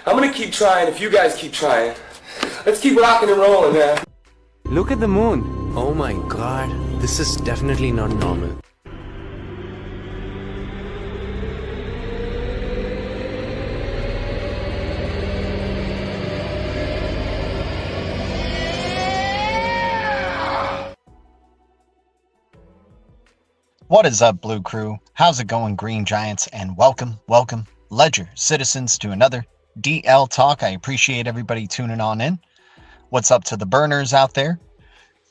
I'm gonna keep trying if you guys keep trying. Let's keep rocking and rolling, man. Look at the moon. Oh my god, this is definitely not normal. What is up, Blue Crew? How's it going, Green Giants? And welcome, Ledger citizens, to another DL Talk. I appreciate everybody tuning on in. What's up to the burners out there?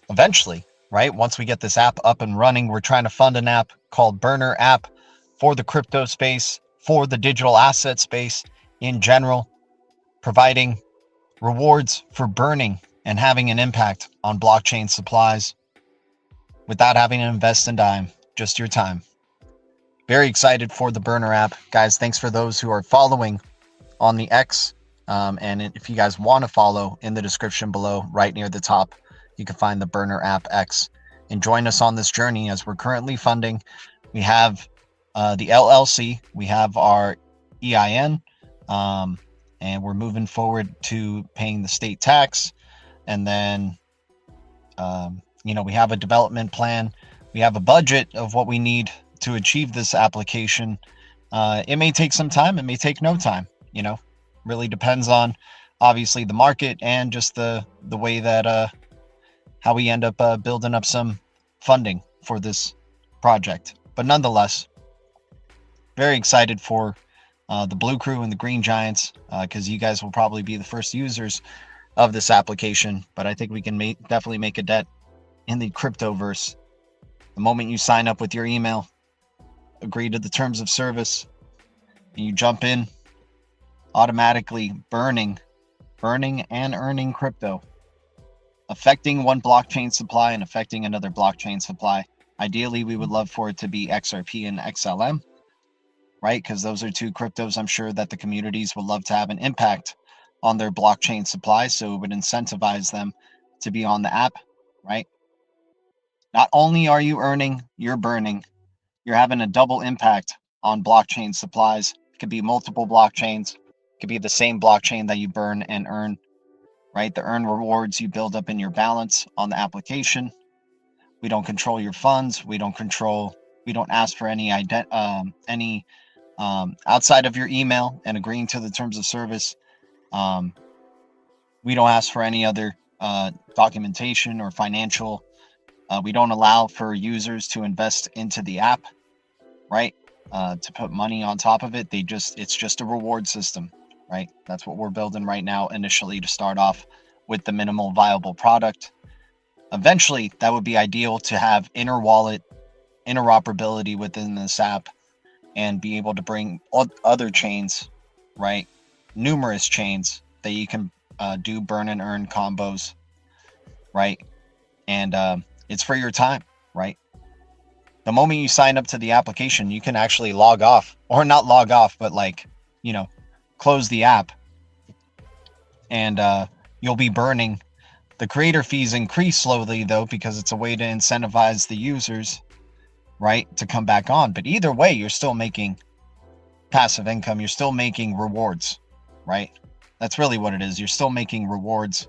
Eventually, right, once we get this app up and running, we're trying to fund an app called Burner App for the crypto space, for the digital asset space in general, providing rewards for burning and having an impact on blockchain supplies without having to invest in dime. Just your time. Very excited for the Burner app, guys. Thanks for those who are following on the X, and if you guys want to follow, in the description below, right near the top, you can find the Burner app X and join us on this journey as we're currently funding. We have the LLC, we have our EIN, and we're moving forward to paying the state tax, and then we have a development plan. We have a budget of what we need to achieve this application. It may take some time. It may take no time. Really depends on, obviously, the market and just the way that how we end up building up some funding for this project. But nonetheless, very excited for the Blue Crew and the Green Giants, because you guys will probably be the first users of this application. But I think we can definitely make a dent in the cryptoverse. The moment you sign up with your email, agree to the terms of service, and you jump in, automatically burning and earning crypto, affecting one blockchain supply and affecting another blockchain supply. Ideally, we would love for it to be XRP and XLM, right? Because those are two cryptos I'm sure that the communities would love to have an impact on their blockchain supply, so it would incentivize them to be on the app, right? Not only are you earning, you're burning. You're having a double impact on blockchain supplies. It could be multiple blockchains. It could be the same blockchain that you burn and earn, right? The earn rewards you build up in your balance on the application. We don't control your funds. We don't ask for any outside of your email and agreeing to the terms of service. We don't ask for any other documentation or financial. We don't allow for users to invest into the app, right? To put money on top of it. It's just a reward system, right? That's what we're building right now, initially, to start off with the minimal viable product. Eventually, that would be ideal to have inter-wallet interoperability within this app and be able to bring other chains, right? Numerous chains that you can do burn and earn combos, right? And it's for your time, right? The moment you sign up to the application, you can actually log off, or not log off, but close the app, and you'll be burning. The creator fees increase slowly, though, because it's a way to incentivize the users, right, to come back on. But either way, you're still making passive income. You're still making rewards, right? That's really what it is. You're still making rewards.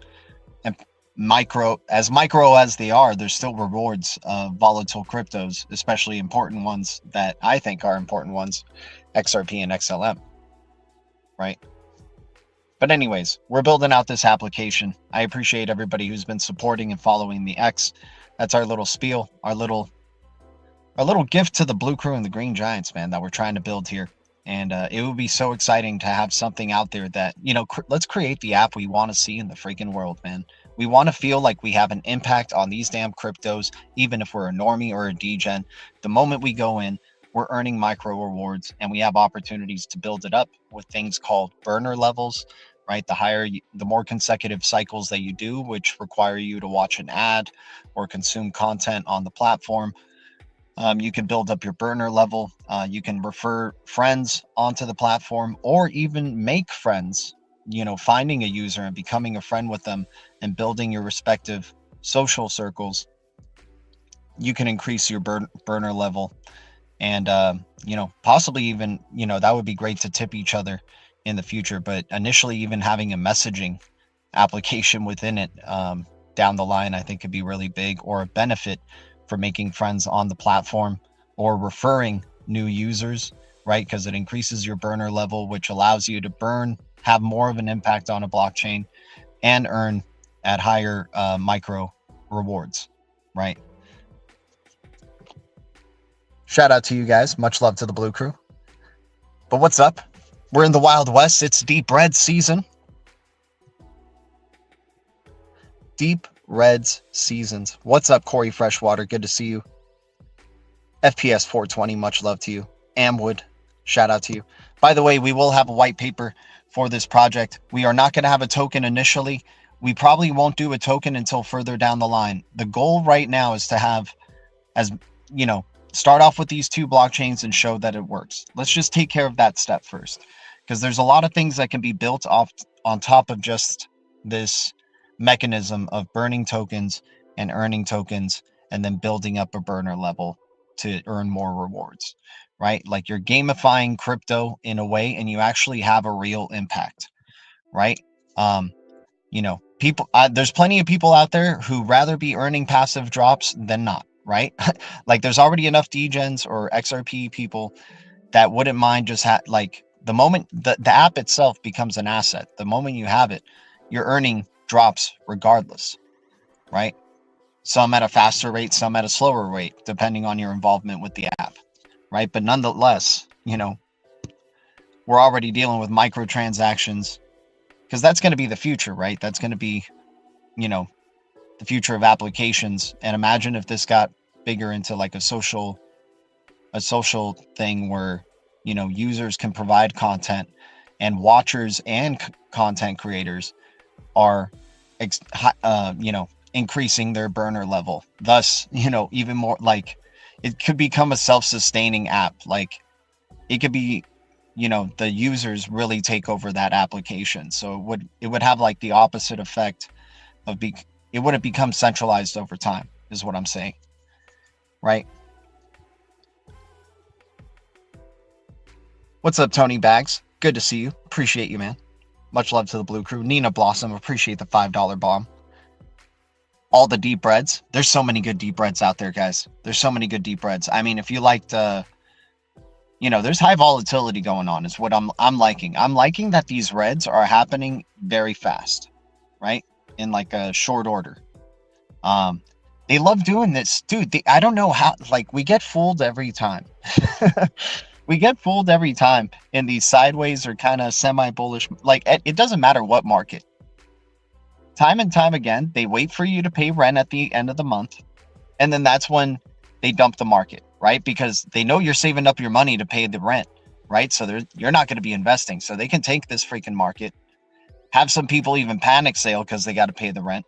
And micro as they are, there's still rewards of volatile cryptos, especially important ones that I think are important ones, XRP and XLM, right? But anyways, we're building out this application. I appreciate everybody who's been supporting and following the X. That's our little spiel, our little gift to the Blue Crew and the Green Giants, man, that we're trying to build here. And it would be so exciting to have something out there that, let's create the app we want to see in the freaking world, man. We want to feel like we have an impact on these damn cryptos, even if we're a normie or a degen. The moment we go in, we're earning micro rewards, and we have opportunities to build it up with things called burner levels, right? The more consecutive cycles that you do, which require you to watch an ad or consume content on the platform, you can build up your burner level. You can refer friends onto the platform, or even make friends, finding a user and becoming a friend with them and building your respective social circles. You can increase your burner level, and possibly even, that would be great to tip each other in the future, but initially even having a messaging application within it down the line, I think could be really big, or a benefit for making friends on the platform or referring new users, right? Because it increases your burner level, which allows you to have more of an impact on a blockchain and earn at higher micro rewards, right? Shout out to you guys. Much love to the Blue Crew. But what's up? We're in the Wild West. It's Deep Red season. Deep Reds seasons. What's up, Corey Freshwater? Good to see you. FPS 420, much love to you. Amwood, shout out to you. By the way, we will have a white paper for this project. We are not going to have a token initially. We probably won't do a token until further down the line. The goal right now is to have, as you know, start off with these 2 blockchains and show that it works. Let's just take care of that step first, because there's a lot of things that can be built off on top of just this mechanism of burning tokens and earning tokens and then building up a burner level to earn more rewards, right? Like you're gamifying crypto in a way and you actually have a real impact, right? You know, people, there's plenty of people out there who rather be earning passive drops than not, right? Like there's already enough degens or XRP people that wouldn't mind just like the moment the app itself becomes an asset, the moment you have it, you're earning drops regardless, right? Some at a faster rate, some at a slower rate, depending on your involvement with the app, right? But nonetheless, you know, we're already dealing with microtransactions, because that's going to be the future, right? That's going to be, you know, the future of applications. And imagine if this got bigger into like a social thing where, you know, users can provide content and watchers and content creators are, you know, increasing their burner level. Thus, you know, even more, like it could become a self-sustaining app. Like it could be, you know, the users really take over that application. So it would have like the opposite effect of it wouldn't become centralized over time, is what I'm saying, right? What's up, Tony Bags? Good to see you. Appreciate you, man. Much love to the Blue Crew. Nina Blossom, appreciate the $5 bomb. All the deep reds. There's so many good deep reds out there, guys. There's so many good deep reds. I mean, if you liked, you know, there's high volatility going on is what I'm liking. I'm liking that these reds are happening very fast, right? In like a short order. They love doing this, dude. I don't know how, like, we get fooled every time. We get fooled every time in these sideways or kind of semi-bullish, like it doesn't matter what market. Time and time again, they wait for you to pay rent at the end of the month. And then that's when they dump the market, right? Because they know you're saving up your money to pay the rent, right? So you're not going to be investing. So they can take this freaking market, have some people even panic sale because they got to pay the rent,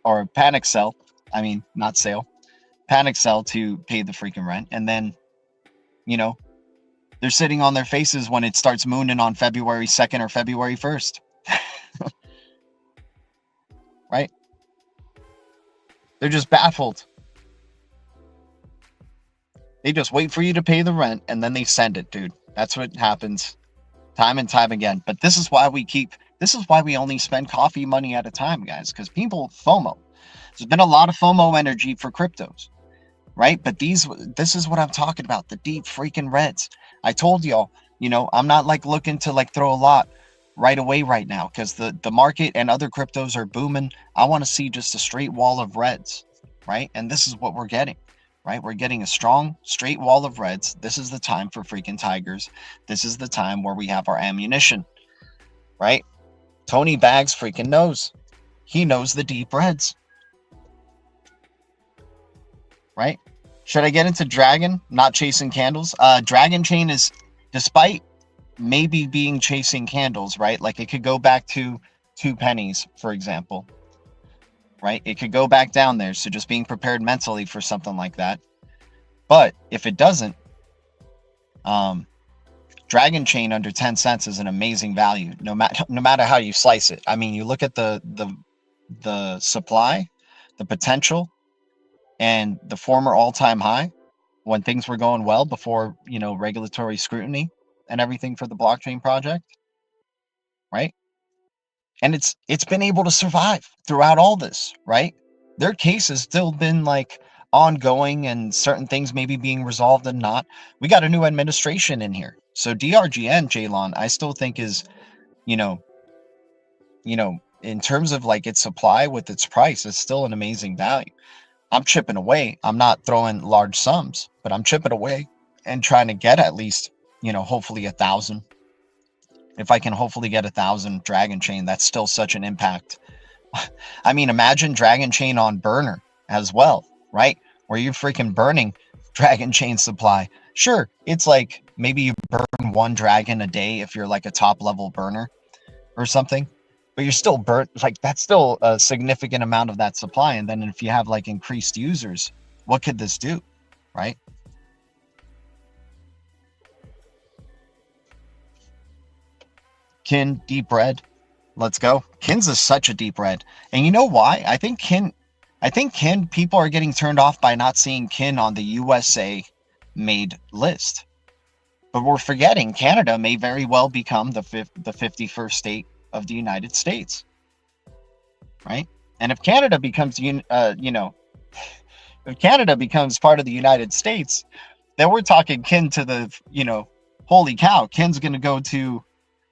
or panic sell. I mean, not sale, panic sell to pay the freaking rent. And then, you know, they're sitting on their faces when it starts mooning on February 2nd or February 1st. Right? They're just baffled. They just wait for you to pay the rent and then they send it, dude. That's what happens time and time again. But this is why we only spend coffee money at a time, guys, because people FOMO. There's been a lot of FOMO energy for cryptos, right? But this is what I'm talking about, the deep freaking reds. I told y'all, you know, I'm not like looking to like throw a lot right away right now because the market and other cryptos are booming. I want to see just a straight wall of reds, right? And this is what we're getting, right? We're getting a strong straight wall of reds. This is the time for freaking tigers. This is the time where we have our ammunition, right? Tony Bags freaking knows. He knows the deep reds, right? Should I get into Dragon, not chasing candles? Dragon Chain is, despite maybe being chasing candles, right? Like it could go back to 2 pennies, for example, right? It could go back down there. So just being prepared mentally for something like that. But if it doesn't, Dragon Chain under 10 cents is an amazing value, no matter how you slice it. I mean, you look at the supply, the potential, and the former all-time high when things were going well before, you know, regulatory scrutiny and everything for the blockchain project. right? And it's been able to survive throughout all this, right? Their case has still been like ongoing, and certain things maybe being resolved and not. We got a new administration in here. So DRGN, Jalon, I still think is, you know, in terms of like its supply with its price, is still an amazing value. I'm chipping away. I'm not throwing large sums, but I'm chipping away and trying to get at least, hopefully 1,000. If I can hopefully get 1,000 Dragon Chain, that's still such an impact. I mean, imagine Dragon Chain on burner as well, right? Where you're freaking burning Dragon Chain supply. Sure, it's like maybe you burn 1 dragon a day if you're like a top level burner or something, but you're still like that's still a significant amount of that supply. And then if you have like increased users, what could this do, right? Kin, deep red. Let's go. Kin's is such a deep red. And you know why? I think Kin, people are getting turned off by not seeing Kin on the USA made list. But we're forgetting Canada may very well become the 51st state of the United States. Right? And if Canada becomes, if Canada becomes part of the United States, then we're talking Kin to the, holy cow, Kin's going to go to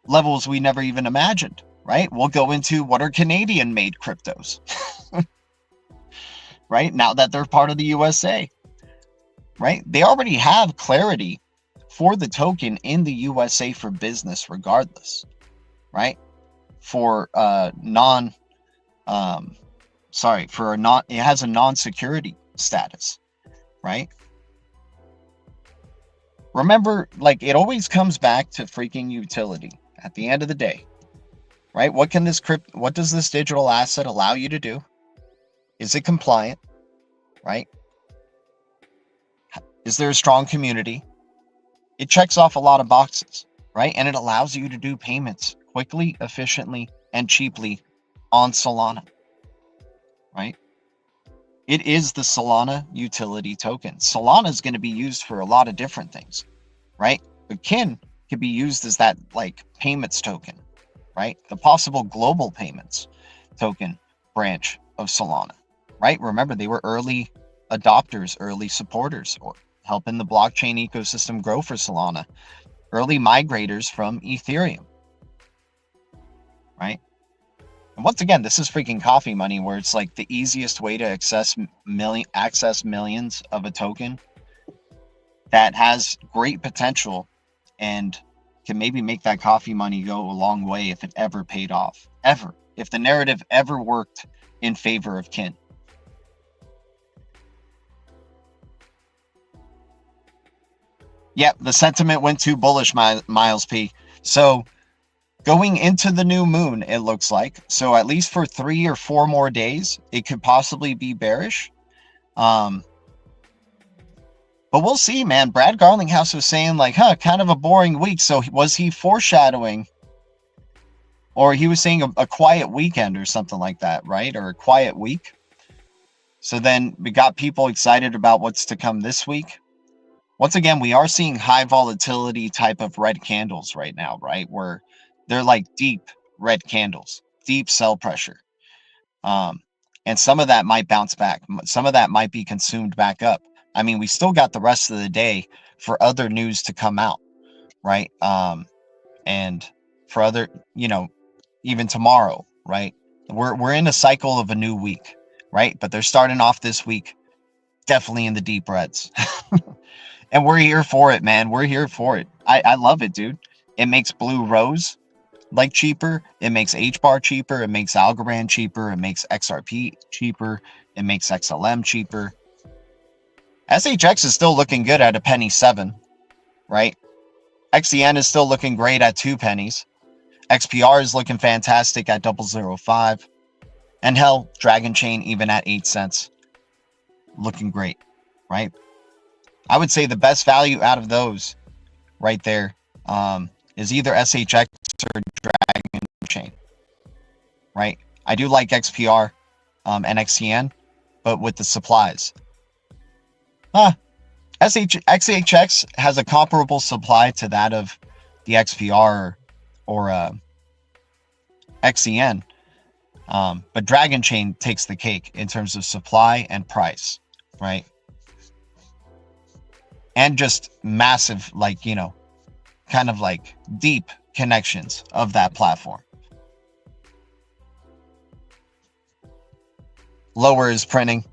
levels we never even imagined, right? We'll go into what are Canadian made cryptos, right? Now that they're part of the USA, right? They already have clarity for the token in the USA for business regardless, right? For it has a non-security status, right? Remember, like, it always comes back to freaking utility at the end of the day, right? What does this digital asset allow you to do? Is it compliant, right? Is there a strong community? It checks off a lot of boxes, right? And it allows you to do payments quickly, efficiently, and cheaply on Solana, right? It is the Solana utility token. Solana is going to be used for a lot of different things, right? But Kin could be used as that like payments token, right? The possible global payments token branch of Solana, right? Remember, they were early adopters, early supporters, or helping the blockchain ecosystem grow for Solana, early migrators from Ethereum, right? And once again, this is freaking coffee money, where it's like the easiest way to access millions of a token that has great potential and can maybe make that coffee money go a long way if it ever paid off. Ever. If the narrative ever worked in favor of Kin. Yep, the sentiment went too bullish, Miles P. So going into the new moon, it looks like. So at least for 3 or 4 more days, it could possibly be bearish. But we'll see, man. Brad Garlinghouse was saying like, kind of a boring week. So was he foreshadowing? Or he was saying a quiet weekend or something like that, right? Or a quiet week. So then we got people excited about what's to come this week. Once again, we are seeing high volatility type of red candles right now, right? Where they're like deep red candles, deep sell pressure. And some of that might bounce back. Some of that might be consumed back up. I mean, we still got the rest of the day for other news to come out, right? And for other, even tomorrow, right? We're in a cycle of a new week, right? But they're starting off this week definitely in the deep reds. And we're here for it, man. We're here for it. I love it, dude. It makes Blue Rose like cheaper. It makes HBAR cheaper. It makes Algorand cheaper. It makes XRP cheaper. It makes XLM cheaper. SHX is still looking good at 1.07, right? XEN is still looking great at 2 pennies. XPR is looking fantastic at 0.005. And hell, Dragon Chain even at 8 cents. Looking great, right? I would say the best value out of those right there is either SHX or Dragon Chain, right? I do like XPR and XCN, but with the supplies. XHX has a comparable supply to that of the XPR or XEN. But Dragon Chain takes the cake in terms of supply and price, right? And just massive, like, you know, kind of like deep connections of that platform. Lower is printing.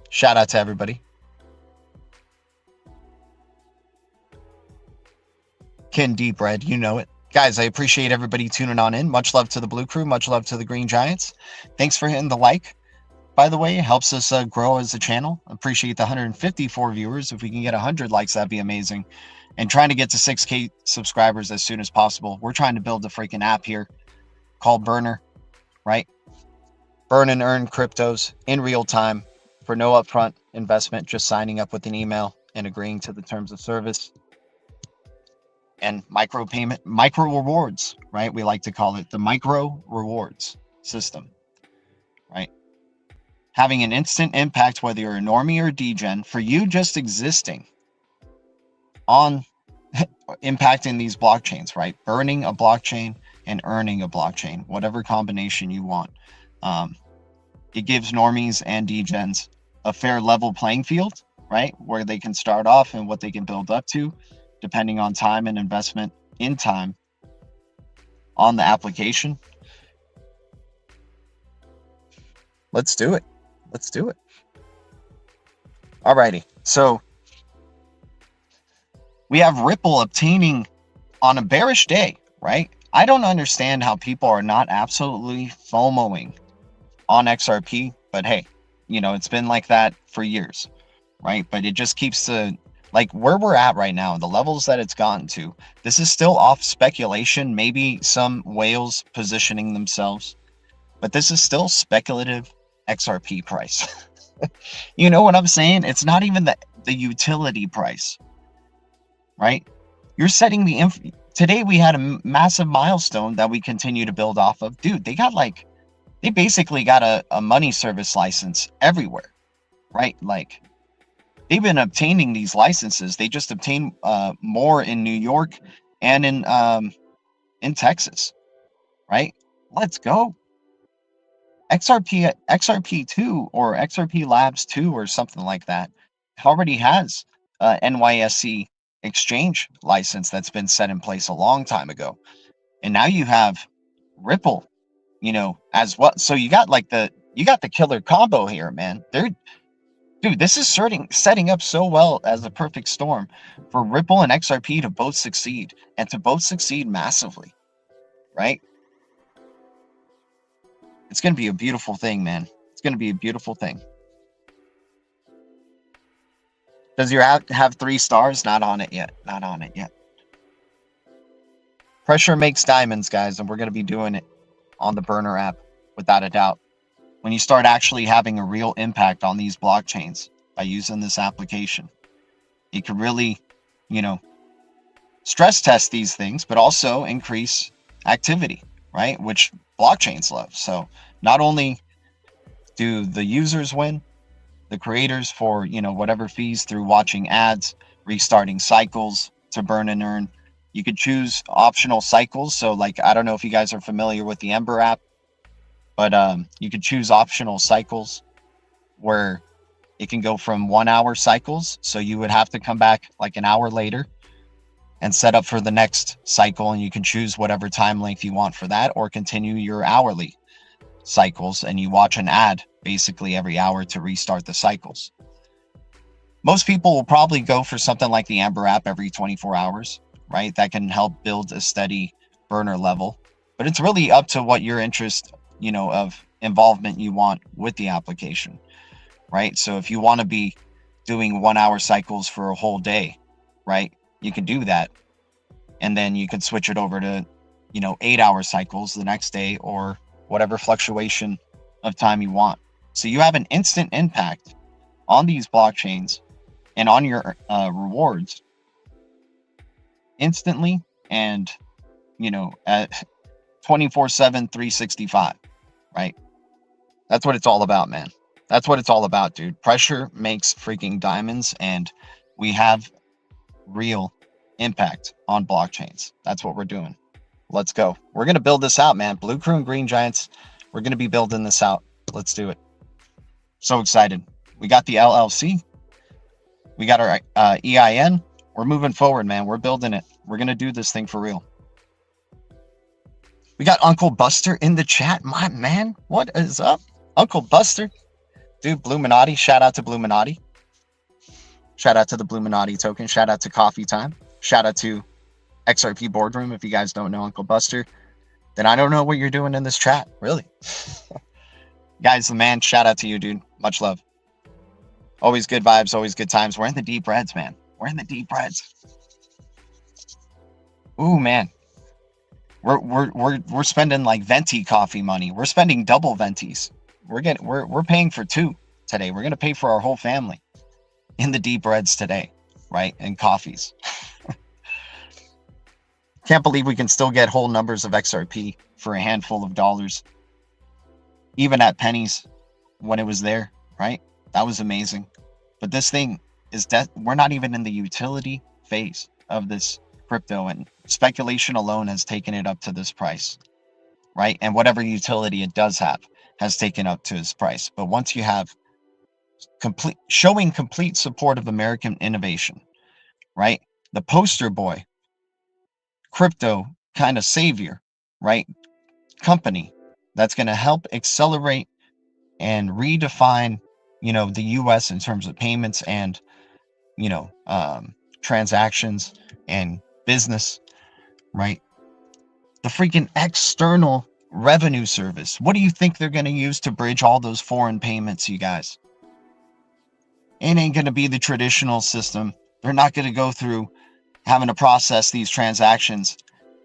Shout out to everybody. Kin Deep Red, you know it. Guys, I appreciate everybody tuning on in. Much love to the Blue Crew. Much love to the Green Giants. Thanks for hitting the like. By the way, it helps us grow as a channel. Appreciate the 154 viewers. If we can get 100 likes, that'd be amazing. And trying to get to 6K subscribers as soon as possible. We're trying to build a freaking app here called Burner, right? Burn and earn cryptos in real time for no upfront investment, just signing up with an email and agreeing to the terms of service. And micro rewards, right? We like to call it the micro rewards system, right? Having an instant impact, whether you're a normie or degen, for you just existing on impacting these blockchains, right? Burning a blockchain and earning a blockchain, whatever combination you want. It gives normies and degens a fair level playing field, right? Where they can start off and what they can build up to, depending on time and investment in time on the application. Let's do it. Let's do it. Alrighty. So we have Ripple obtaining on a bearish day, right? I don't understand how people are not absolutely FOMOing on XRP, but hey, you know, it's been like that for years, right? But it just keeps the, like where we're at right now, the levels that it's gotten to, this is still off speculation, maybe some whales positioning themselves, but this is still speculative XRP price. You know what I'm saying? It's not even the utility price, right? You're setting the today we had a massive milestone that we continue to build off of. Dude, they basically got a money service license everywhere, right? Like they've been obtaining these licenses. They just obtained more in New York and in Texas, right? Let's go. XRP2 or XRP Labs 2 or something like that already has NYSE exchange license that's been set in place a long time ago. And now you have Ripple, you know, as well. So you got like you got the killer combo here, man. Dude, this is setting up so well as a perfect storm for Ripple and XRP to both succeed, and to both succeed massively, right? It's going to be a beautiful thing, man. It's going to be a beautiful thing. Does your app have 3 stars? Not on it yet. Not on it yet. Pressure makes diamonds, guys, and we're going to be doing it on the Burner app, without a doubt. When you start actually having a real impact on these blockchains by using this application, it can really, you know, stress test these things, but also increase activity, right? Which blockchains love. So not only do the users win, the creators for, you know, whatever fees through watching ads, restarting cycles to burn and earn. You could choose optional cycles. So like, I don't know if you guys are familiar with the Ember app, but you could choose optional cycles where it can go from 1 hour cycles. So you would have to come back like an hour later and set up for the next cycle, and you can choose whatever time length you want for that, or continue your hourly cycles and you watch an ad basically every hour to restart the cycles. Most people will probably go for something like the Amber app every 24 hours, right? That can help build a steady burner level, but it's really up to what your interest, you know, of involvement you want with the application, right? So if you want to be doing 1 hour cycles for a whole day, right, you can do that, and then you can switch it over to, you know, 8 hour cycles the next day, or whatever fluctuation of time you want. So you have an instant impact on these blockchains and on your rewards instantly, and, you know, at 24/7, 365, right? That's what it's all about, man. That's what it's all about, dude. Pressure makes freaking diamonds, and we have real impact on blockchains. That's what we're doing. Let's go. We're going to build this out, man. Blue Crew and Green Giants. We're going to be building this out. Let's do it. So excited. We got the LLC. We got our EIN. We're moving forward, man. We're building it. We're going to do this thing for real. We got Uncle Buster in the chat. My man, what is up? Uncle Buster. Dude, Bluminati. Shout out to Bluminati. Shout out to the Bluminati token. Shout out to Coffee Time. Shout out to XRP Boardroom. If you guys don't know Uncle Buster, then I don't know what you're doing in this chat, really. Guys, the man, shout out to you, dude. Much love. Always good vibes, always good times. We're in the deep reds, man. We're in the deep reds. Ooh, man. We're spending like venti coffee money. We're spending double ventis. We're paying for two today. We're gonna pay for our whole family in the deep reds today, right? And coffees. Can't believe we can still get whole numbers of XRP for a handful of dollars, even at pennies when it was there, right? That was amazing. But this thing is we're not even in the utility phase of this crypto, and speculation alone has taken it up to this price, right? And whatever utility it does have has taken up to its price. But once you have showing complete support of American innovation, right? The poster boy, crypto kind of savior, right? Company that's going to help accelerate and redefine, you know, the US in terms of payments and, you know, transactions and business, right? The freaking external revenue service. What do you think they're going to use to bridge all those foreign payments, you guys? It ain't going to be the traditional system. They're not going to go through having to process these transactions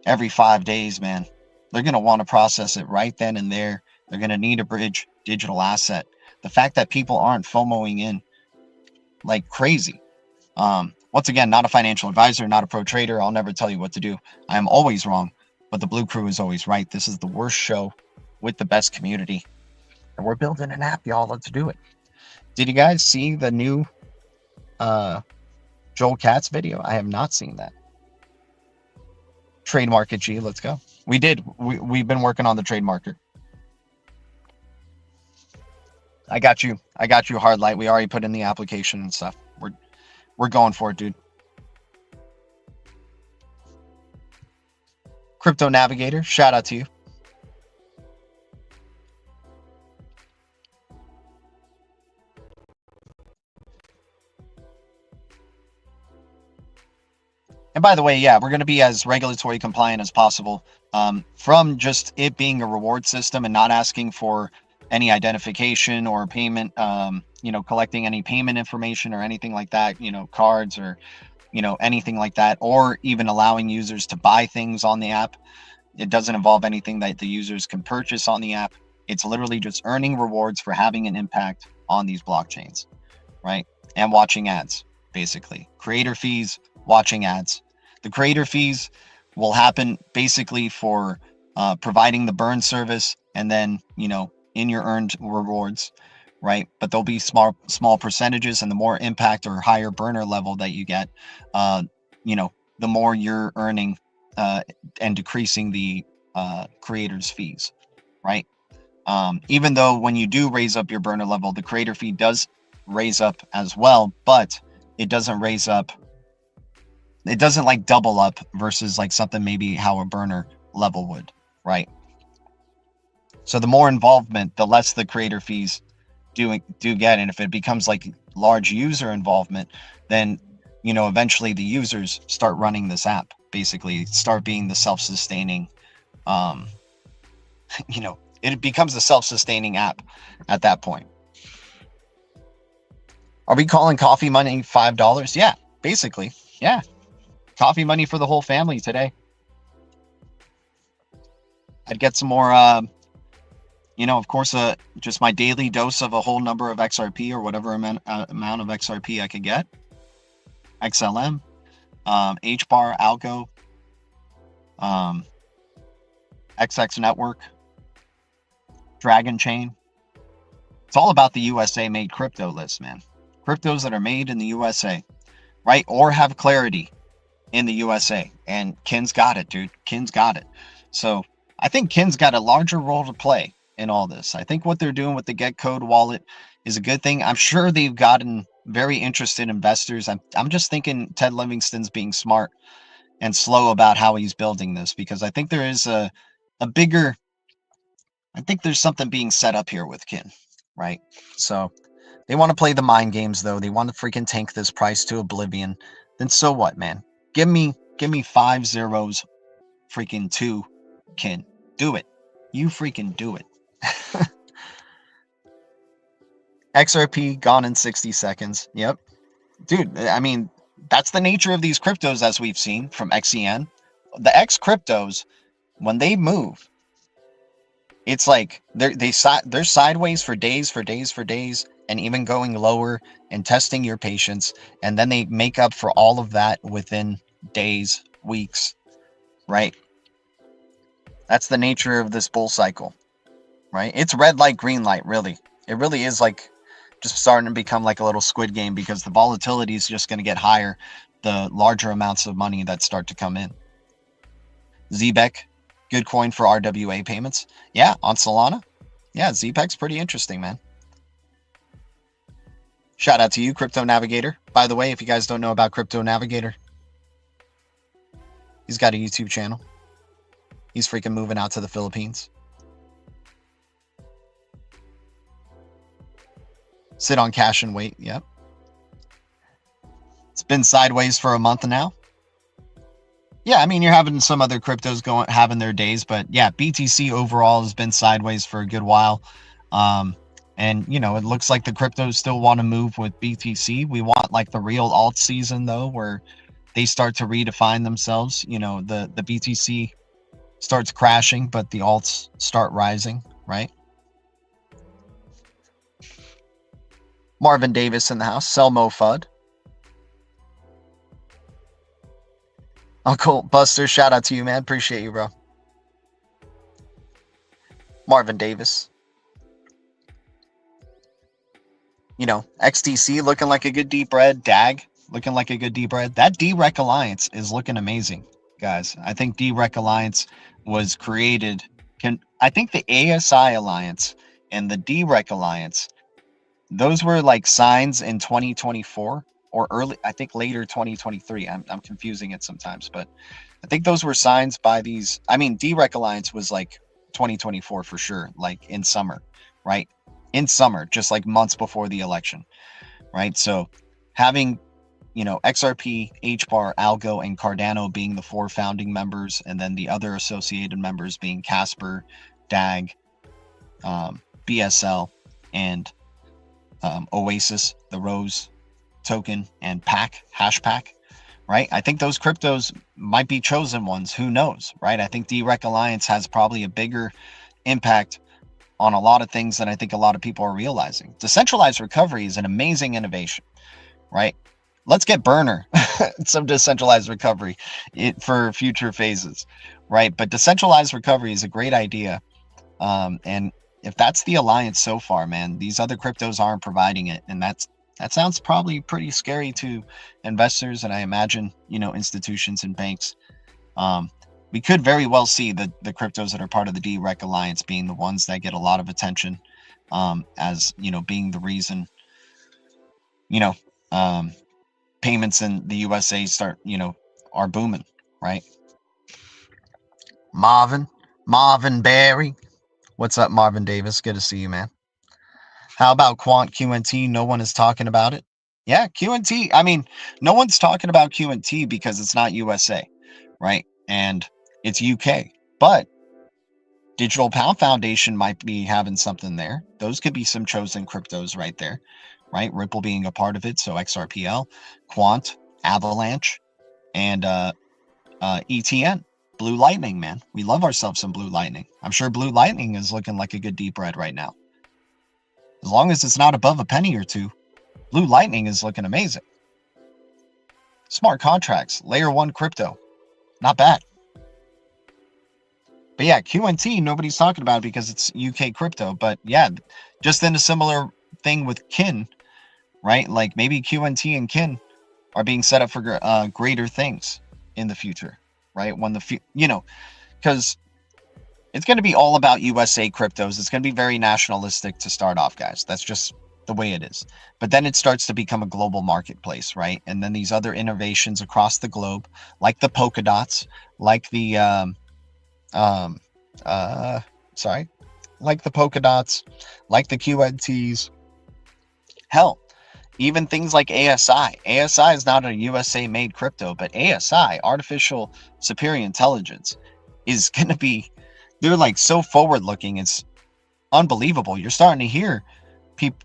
every 5 days, man. They're going to want to process it right then and there. They're going to need a bridge digital asset. The fact that people aren't FOMOing in like crazy. Once again, not a financial advisor, not a pro trader. I'll never tell you what to do. I am always wrong, but the Blue Crew is always right. This is the worst show with the best community. And we're building an app, y'all. Let's do it. Did you guys see the new Joel Katz video? I have not seen that. Trade market G, let's go. We did. We've been working on the trade market. I got you. I got you, hard light. We already put in the application and stuff. We're going for it, dude. Crypto Navigator, shout out to you. And by the way, yeah, we're going to be as regulatory compliant as possible, from just it being a reward system and not asking for any identification or payment, you know, collecting any payment information or anything like that, you know, cards or, you know, anything like that, or even allowing users to buy things on the app. It doesn't involve anything that the users can purchase on the app. It's literally just earning rewards for having an impact on these blockchains, right? And watching ads, basically. Creator fees, watching ads. The creator fees will happen basically for providing the burn service and then, you know, in your earned rewards, right? But there'll be small percentages, and the more impact or higher burner level that you get, you know, the more you're earning and decreasing the creator's fees, right? Even though when you do raise up your burner level, the creator fee does raise up as well, but it doesn't raise up. It doesn't like double up versus like something maybe how a burner level would, right? So the more involvement, the less the creator fees do get. And if it becomes like large user involvement, then, you know, eventually the users start running this app, basically start being the self-sustaining, you know, it becomes a self-sustaining app at that point. Are we calling coffee money $5? Yeah, basically. Yeah. Coffee money for the whole family today. I'd get some more, you know, of course, just my daily dose of a whole number of XRP or whatever amount of XRP I could get. XLM, HBAR, ALGO, XX Network, Dragon Chain. It's all about the USA made crypto list, man. Cryptos that are made in the USA, right? Or have clarity in the USA. And Kin's got it, dude. Kin's got it. So I think Kin's got a larger role to play in all this. I think what they're doing with the Get Code wallet is a good thing. I'm sure they've gotten very interested investors. I'm just thinking Ted Livingston's being smart and slow about how he's building this, because I think there is a bigger, I think there's something being set up here with Kin, right? So they want to play the mind games, though. They want to freaking tank this price to oblivion. Then so what, man? Give me 5 zeros, freaking 2, Kin. Do it. You freaking do it. XRP gone in 60 seconds. Yep. Dude, I mean, that's the nature of these cryptos, as we've seen from XEN. The X cryptos, when they move, it's like they're sideways for days, and even going lower and testing your patience, and then they make up for all of that within days, weeks, right? That's the nature of this bull cycle, right? It's red light, green light, really. It really is like just starting to become like a little Squid Game, because the volatility is just going to get higher the larger amounts of money that start to come in. ZBEC, good coin for RWA payments. Yeah, on Solana. Yeah, ZBEC's pretty interesting, man. Shout out to you, Crypto Navigator. By the way, if you guys don't know about Crypto Navigator, he's got a YouTube channel. He's freaking moving out to the Philippines. Sit on cash and wait. Yep. It's been sideways for a month now. Yeah, I mean, you're having some other cryptos having their days, but yeah, BTC overall has been sideways for a good while. And you know, it looks like the cryptos still want to move with BTC. We want like the real alt season, though, where they start to redefine themselves. You know, the BTC starts crashing, but the alts start rising, right? Marvin Davis in the house. Selmo FUD. Uncle Buster, shout out to you, man. Appreciate you, bro. Marvin Davis. You know, XTC looking like a good deep red. DAG looking like a good deep red. That DREC Alliance is looking amazing, guys. I think DREC Alliance was created. I think the ASI Alliance and the DREC Alliance, those were like signs in 2024 or early, I think later 2023. I'm confusing it sometimes, but I think those were signs by these. I mean, DREC Alliance was like 2024 for sure, like in summer, right? In summer, just like months before the election, right? So having, you know, XRP, HBAR, ALGO, and Cardano being the 4 founding members, and then the other associated members being Casper, DAG, BSL, and Oasis, the Rose token, and Hashpack, right? I think those cryptos might be chosen ones. Who knows, right? I think DREC Alliance has probably a bigger impact on a lot of things than I think a lot of people are realizing. Decentralized recovery is an amazing innovation, right? Let's get Burner some decentralized recovery for future phases, right? But decentralized recovery is a great idea. And if that's the alliance so far, man, these other cryptos aren't providing it. And that sounds probably pretty scary to investors, and I imagine, you know, institutions and banks. We could very well see the cryptos that are part of the DREC Alliance being the ones that get a lot of attention, as, you know, being the reason, you know, payments in the USA are booming, right? Marvin Berry. What's up, Marvin Davis? Good to see you, man. How about Quant QNT? No one is talking about it. Yeah, QNT. I mean, no one's talking about QNT because it's not USA, right? And it's UK. But Digital Pound Foundation might be having something there. Those could be some chosen cryptos right there, right? Ripple being a part of it. So XRPL, Quant, Avalanche, and ETN. Blue Lightning, man. We love ourselves some Blue Lightning. I'm sure Blue Lightning is looking like a good deep red right now. As long as it's not above a penny or two, Blue Lightning is looking amazing. Smart contracts, layer 1 crypto. Not bad. But yeah, QNT, nobody's talking about it because it's UK crypto. But yeah, just in a similar thing with Kin, right? Like maybe QNT and Kin are being set up for greater things in the future, right? When because It's going to be all about USA cryptos. It's going to be very nationalistic to start off, guys. That's just the way it is. But then it starts to become a global marketplace, right? And then these other innovations across the globe, like the polka dots, like the like the polka dots, like the QNTs, hell, even things like ASI. ASI is not a USA made crypto, but ASI, artificial superior intelligence, is going to be, they're like so forward looking. It's unbelievable. You're starting to hear people,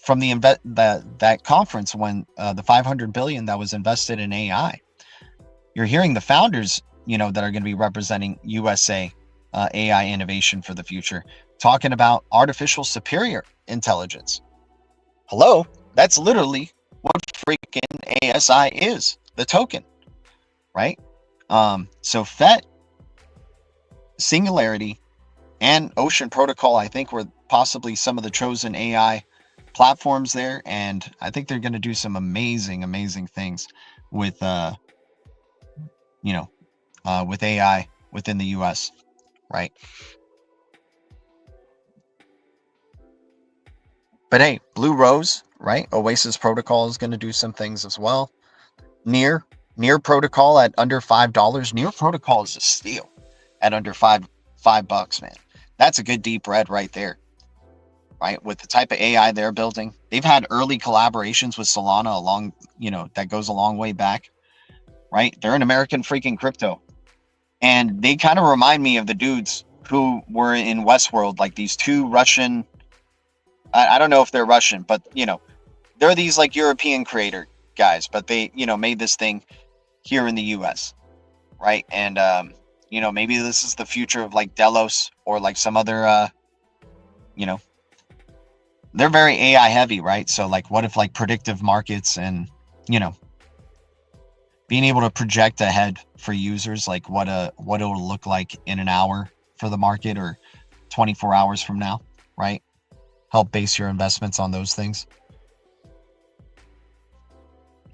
from that conference when the 500 billion that was invested in AI, you're hearing the founders, that are going to be representing USA AI innovation for the future, talking about artificial superior intelligence. Hello, that's literally what freaking ASI is, the token, right? So FET, Singularity, and Ocean Protocol, I think, were possibly some of the chosen AI platforms there, and I think they're going to do some amazing things with with AI within the US, right? But hey, Blue Rose, right? Oasis Protocol is going to do some things as well. Near Protocol at under $5. Near Protocol is a steal at under $5, man. That's a good deep red right there, right? With the type of AI they're building. They've had early collaborations with Solana along, that goes a long way back, right? They're an American freaking crypto. And they kind of remind me of the dudes who were in Westworld, like these two Russian, I don't know if they're Russian, but, they're these like European creator guys, but they, made this thing here in the US, right? And, maybe this is the future of like Delos or like some other, they're very AI heavy, right? So like, what if like predictive markets and, being able to project ahead for users, like what it'll look like in an hour for the market or 24 hours from now, right? Help base your investments on those things.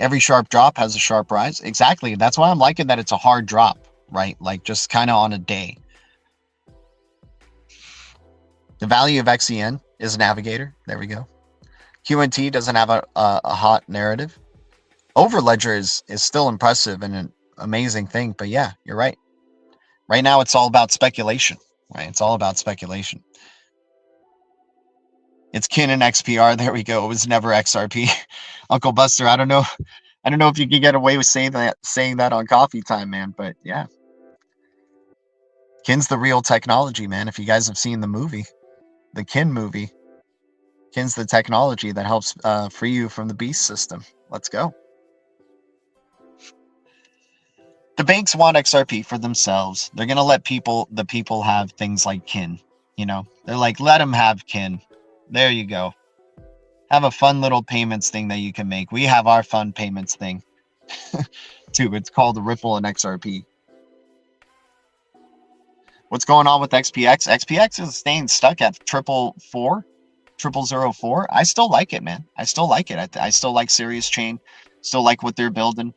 Every sharp drop has a sharp rise. Exactly. That's why I'm liking that it's a hard drop, right? Like just kind of on a day. The value of XEN is a navigator. There we go. QNT doesn't have a hot narrative. Overledger is still impressive and an amazing thing, but yeah, you're right. Right now, it's all about speculation, right? It's all about speculation. It's kin and XPR. There we go. It was never XRP. Uncle Buster, I don't know if you can get away with saying that on Coffee Time, man, but yeah. Kin's the real technology, man. If you guys have seen the movie, the Kin movie, Kin's the technology that helps free you from the beast system. Let's go. The banks want XRP for themselves. They're going to let the people have things like Kin, They're like, let them have Kin. There you go. Have a fun little payments thing that you can make. We have our fun payments thing too. It's called the Ripple and XRP. What's going on with XPX? XPX is staying stuck at 004. I still like it, man. I still like it. I still like Sirius Chain. Still like what they're building.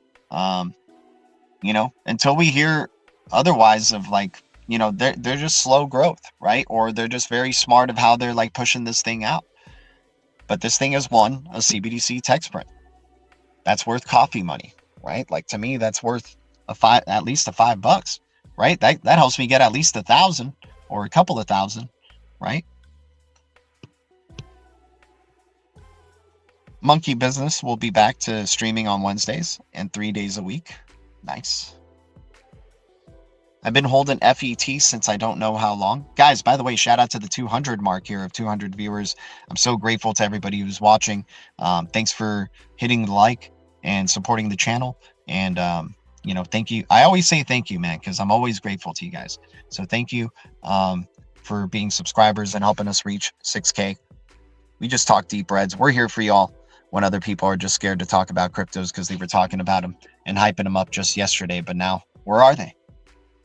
Until we hear otherwise of like, they're just slow growth, right? Or they're just very smart of how they're like pushing this thing out. But this thing has won a CBDC text print. That's worth coffee money, right? Like to me, that's worth at least $5, right? That helps me get at least 1,000 or a couple of thousand, right? Monkey Business will be back to streaming on Wednesdays and 3 days a week. Nice. I've been holding FET since I don't know how long. Guys, by the way, shout out to the 200 mark here of 200 viewers. I'm so grateful to everybody who's watching. Thanks for hitting the like and supporting the channel. And, thank you. I always say thank you, man, because I'm always grateful to you guys. So thank you for being subscribers and helping us reach 6K. We just talk deep reds. We're here for y'all when other people are just scared to talk about cryptos because they were talking about them and hyping them up just yesterday. But now, where are they?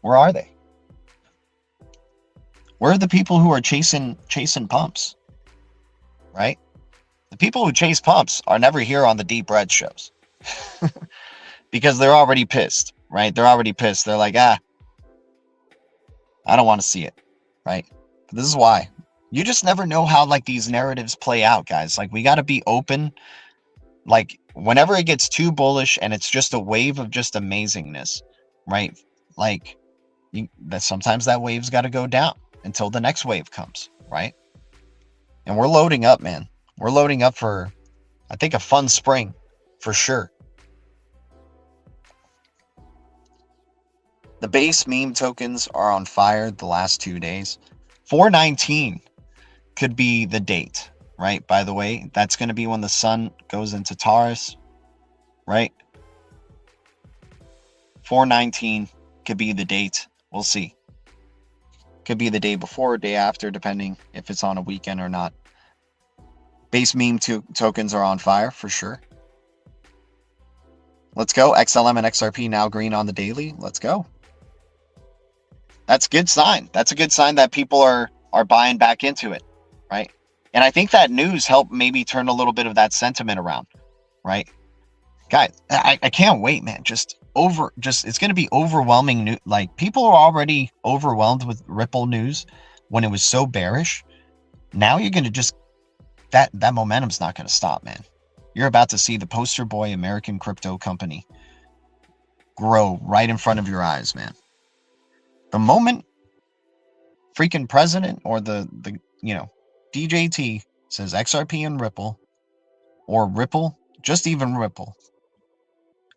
Where are they? Where are the people who are chasing pumps? Right? The people who chase pumps are never here on the deep red shows. Because they're already pissed, right? They're already pissed. They're like, I don't want to see it, right? But this is why. You just never know how like these narratives play out, guys. Like we got to be open. Like whenever it gets too bullish and it's just a wave of just amazingness, right? Like that sometimes that wave's got to go down until the next wave comes, right? And we're loading up, man. We're loading up for, I think, a fun spring for sure. The base meme tokens are on fire the last 2 days. 4/19 could be the date, right? By the way, that's going to be when the sun goes into Taurus, right? 4/19 could be the date. We'll see. Could be the day before or day after, depending if it's on a weekend or not. Base meme tokens are on fire for sure. Let's go. XLM and XRP now green on the daily. Let's go. That's a good sign. That's a good sign that people are buying back into it, right? And I think that news helped maybe turn a little bit of that sentiment around, right? Guys, I can't wait, man. It's going to be overwhelming. Like people are already overwhelmed with Ripple news when it was so bearish. Now you're going to just, that momentum's not going to stop, man. You're about to see the poster boy American crypto company grow right in front of your eyes, man. The moment freaking president or the DJT says XRP and Ripple, or Ripple, just even Ripple,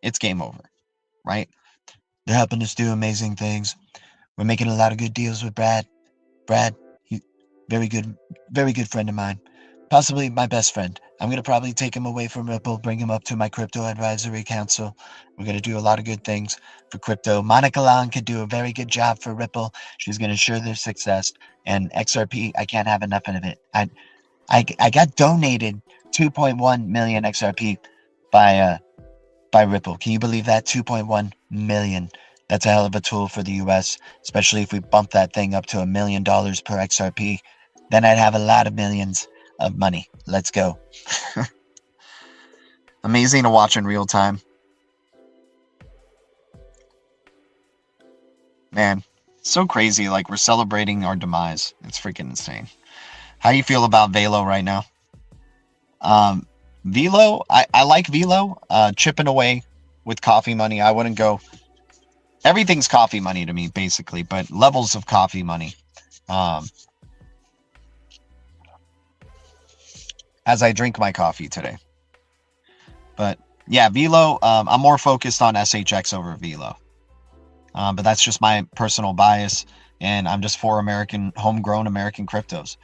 it's game over, right? They're helping us do amazing things. We're making a lot of good deals with Brad. Brad, he very good friend of mine. Possibly my best friend. I'm going to probably take him away from Ripple, bring him up to my crypto advisory council. We're going to do a lot of good things for crypto. Monica Long could do a very good job for Ripple. She's going to ensure their success. And XRP, I can't have enough of it. I got donated 2.1 million XRP by Ripple. Can you believe that? 2.1 million. That's a hell of a tool for the US, especially if we bump that thing up to $1 million per XRP. Then I'd have a lot of millions of money. Let's go. Amazing to watch in real time. Man, so crazy. Like we're celebrating our demise. It's freaking insane. How you feel about VELO right now? VELO, I like VELO. Chipping away with coffee money. I wouldn't go. Everything's coffee money to me, basically, but levels of coffee money. As I drink my coffee today. But yeah, VELO, I'm more focused on SHX over VELO. But that's just my personal bias, and I'm just for homegrown American cryptos.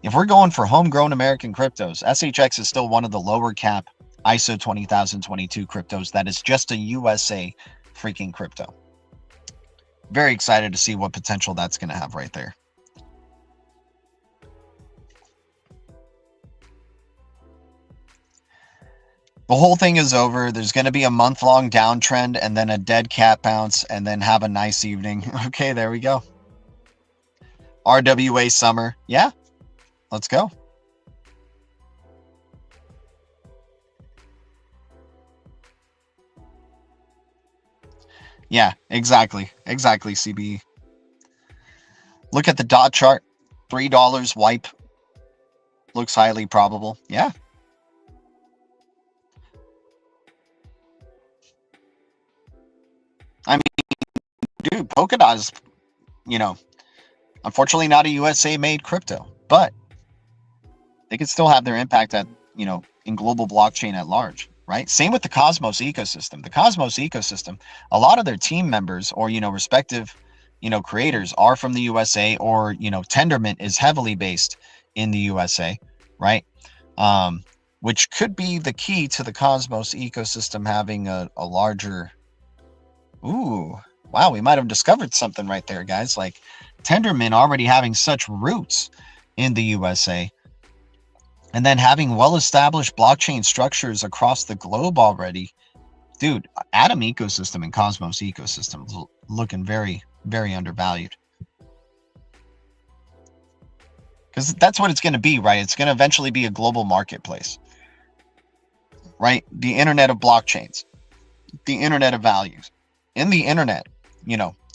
If we're going for homegrown American cryptos, SHX is still one of the lower cap ISO 20022 cryptos that is just a USA freaking crypto. Very excited to see what potential that's going to have right there. The whole thing is over. There's going to be a month-long downtrend and then a dead cat bounce and then have a nice evening. Okay, there we go. RWA summer. Yeah, let's go. Yeah, exactly. Exactly, CBE. Look at the dot chart. $3 wipe. Looks highly probable. Yeah. I mean, dude, Polkadot is, unfortunately not a USA-made crypto, but they could still have their impact at, in global blockchain at large, right? Same with the Cosmos ecosystem. The Cosmos ecosystem, a lot of their team members or, respective, creators are from the USA, or, Tendermint is heavily based in the USA, right? Which could be the key to the Cosmos ecosystem having a larger... Ooh, wow, we might have discovered something right there, guys. Like Tendermint already having such roots in the USA, and then having well-established blockchain structures across the globe already. Dude, Atom ecosystem and Cosmos ecosystem looking very, very undervalued. Because that's what it's going to be, right? It's going to eventually be a global marketplace, right? The internet of blockchains, the internet of values. In the internet,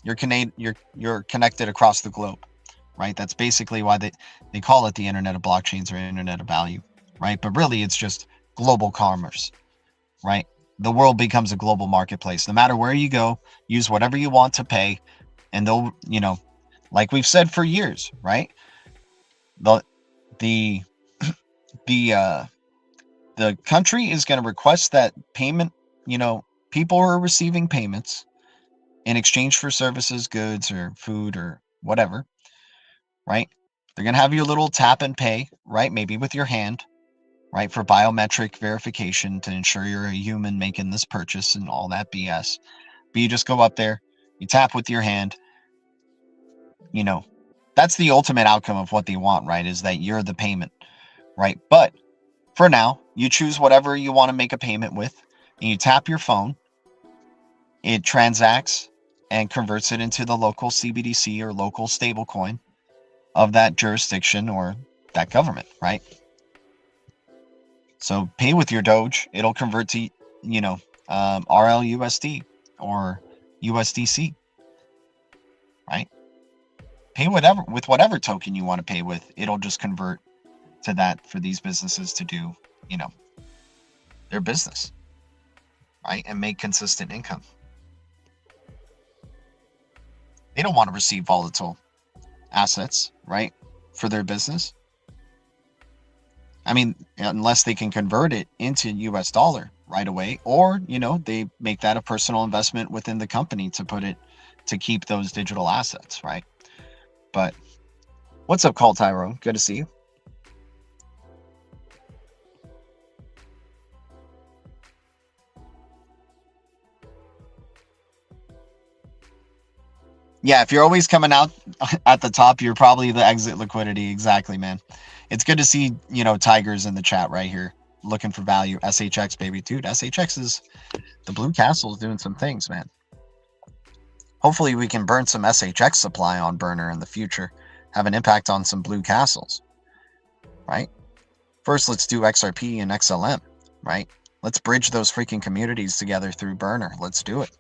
you're connected across the globe, right? That's basically why they call it the Internet of Blockchains or Internet of Value, right? But really, it's just global commerce, right? The world becomes a global marketplace. No matter where you go, use whatever you want to pay, and they'll, like we've said for years, right? The the country is going to request that payment, people are receiving payments in exchange for services, goods, or food, or whatever, right? They're going to have your little tap and pay, right? Maybe with your hand, right? For biometric verification to ensure you're a human making this purchase and all that BS. But you just go up there, you tap with your hand, that's the ultimate outcome of what they want, right? Is that you're the payment, right? But for now, you choose whatever you want to make a payment with, and you tap your phone. It transacts and converts it into the local CBDC or local stablecoin of that jurisdiction or that government, right? So pay with your Doge, it'll convert to, RLUSD or USDC, right? Pay with whatever token you want to pay with, it'll just convert to that for these businesses to do, their business, right? And make consistent income. They don't want to receive volatile assets, right? For their business. I mean, unless they can convert it into US dollar right away, or, they make that a personal investment within the company to keep those digital assets, right? But what's up, Call Tyrone? Good to see you. Yeah, if you're always coming out at the top, you're probably the exit liquidity. Exactly, man. It's good to see, Tigers in the chat right here, looking for value. SHX, baby. Dude, SHX is, the Blue Castle is doing some things, man. Hopefully we can burn some SHX supply on burner in the future, have an impact on some Blue Castles, right? First, let's do XRP and XLM, right? Let's bridge those freaking communities together through burner. Let's do it.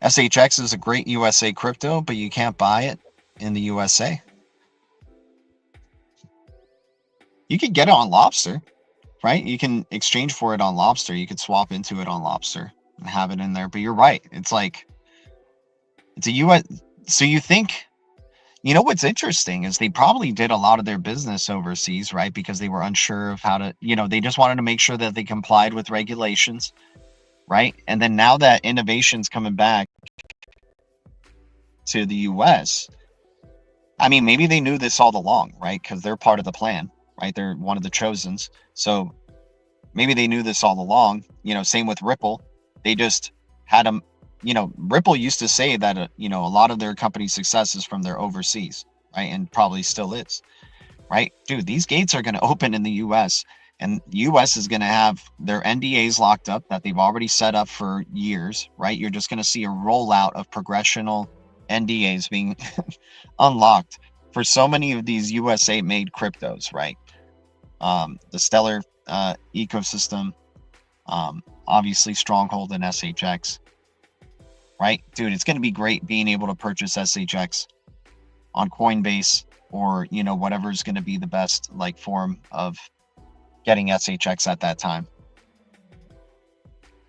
SHX is a great USA crypto, but you can't buy it in the USA. You could get it on LOBSTR, right? You can exchange for it on LOBSTR. You could swap into it on LOBSTR and have it in there. But you're right. It's like, it's a US. So you think, what's interesting is they probably did a lot of their business overseas, right? Because they were unsure of how to, they just wanted to make sure that they complied with regulations, right? And then now that innovation's coming back to the US, I mean, maybe they knew this all along, right? Because they're part of the plan, right? They're one of the chosens. So maybe they knew this all along, same with Ripple. They just had them, Ripple used to say that, a lot of their company's success is from their overseas, right? And probably still is, right? Dude, these gates are going to open in the US, and the US is going to have their NDAs locked up that they've already set up for years, right? You're just going to see a rollout of progressional NDAs being unlocked for so many of these USA made cryptos, right? The Stellar ecosystem, obviously Stronghold and SHX, right? Dude, it's going to be great being able to purchase SHX on Coinbase or, whatever is going to be the best form of getting SHX at that time.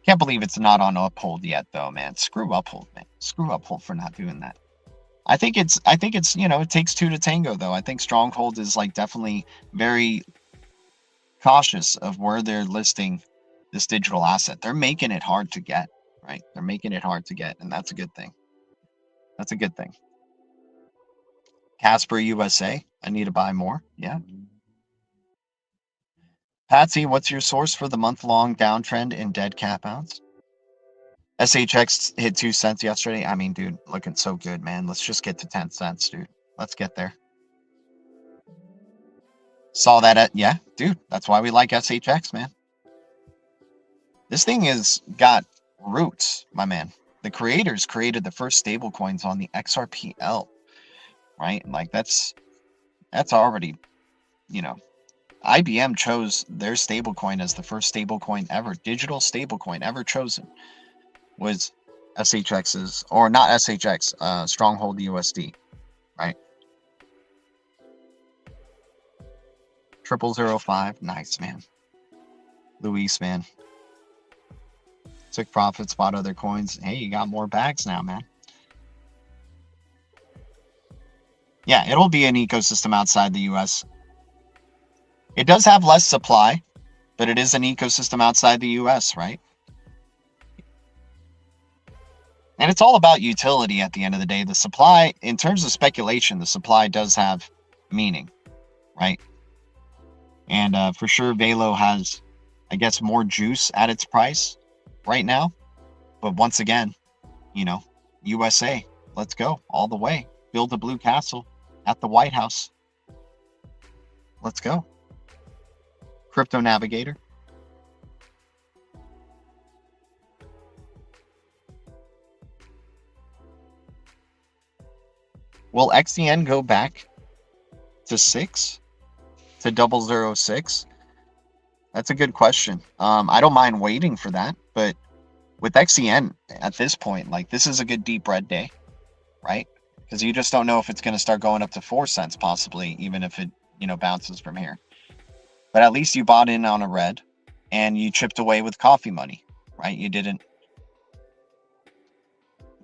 Can't believe it's not on Uphold yet, though, man. Screw Uphold, man. Screw Uphold for not doing that. I think it's, it takes two to tango, though. I think Stronghold is definitely very cautious of where they're listing this digital asset. They're making it hard to get, right? They're making it hard to get, and that's a good thing. That's a good thing. Casper USA, I need to buy more. Yeah. Patsy, what's your source for the month-long downtrend in dead cat bounce? SHX hit 2 cents yesterday. I mean, dude, looking so good, man. Let's just get to 10 cents, dude. Let's get there. Saw that at, yeah, dude, that's why we like SHX, man. This thing has got roots, my man. The creators created the first stable coins on the XRPL, right? That's already, IBM chose their stablecoin as the first stablecoin ever, digital stablecoin ever chosen, was SHXs, or not SHX, Stronghold USD, right? 0005, nice, man. Luis, man. Took profits, bought other coins. Hey, you got more bags now, man. Yeah, it'll be an ecosystem outside the US. It does have less supply, but it is an ecosystem outside the US, right? And it's all about utility at the end of the day. The supply, in terms of speculation, the supply does have meaning, right? And for sure, VELO has, I guess, more juice at its price right now. But once again, you know, USA, let's go all the way. Build a blue castle at the White House. Let's go. Crypto Navigator. Will XEN go back to 6? To 006? That's a good question. I don't mind waiting for that, but with XEN at this point, like, this is a good deep red day, right? Because you just don't know if it's going to start going up to 4 cents possibly, even if it, you know, bounces from here. But at least you bought in on a red and you chipped away with coffee money, right? You didn't,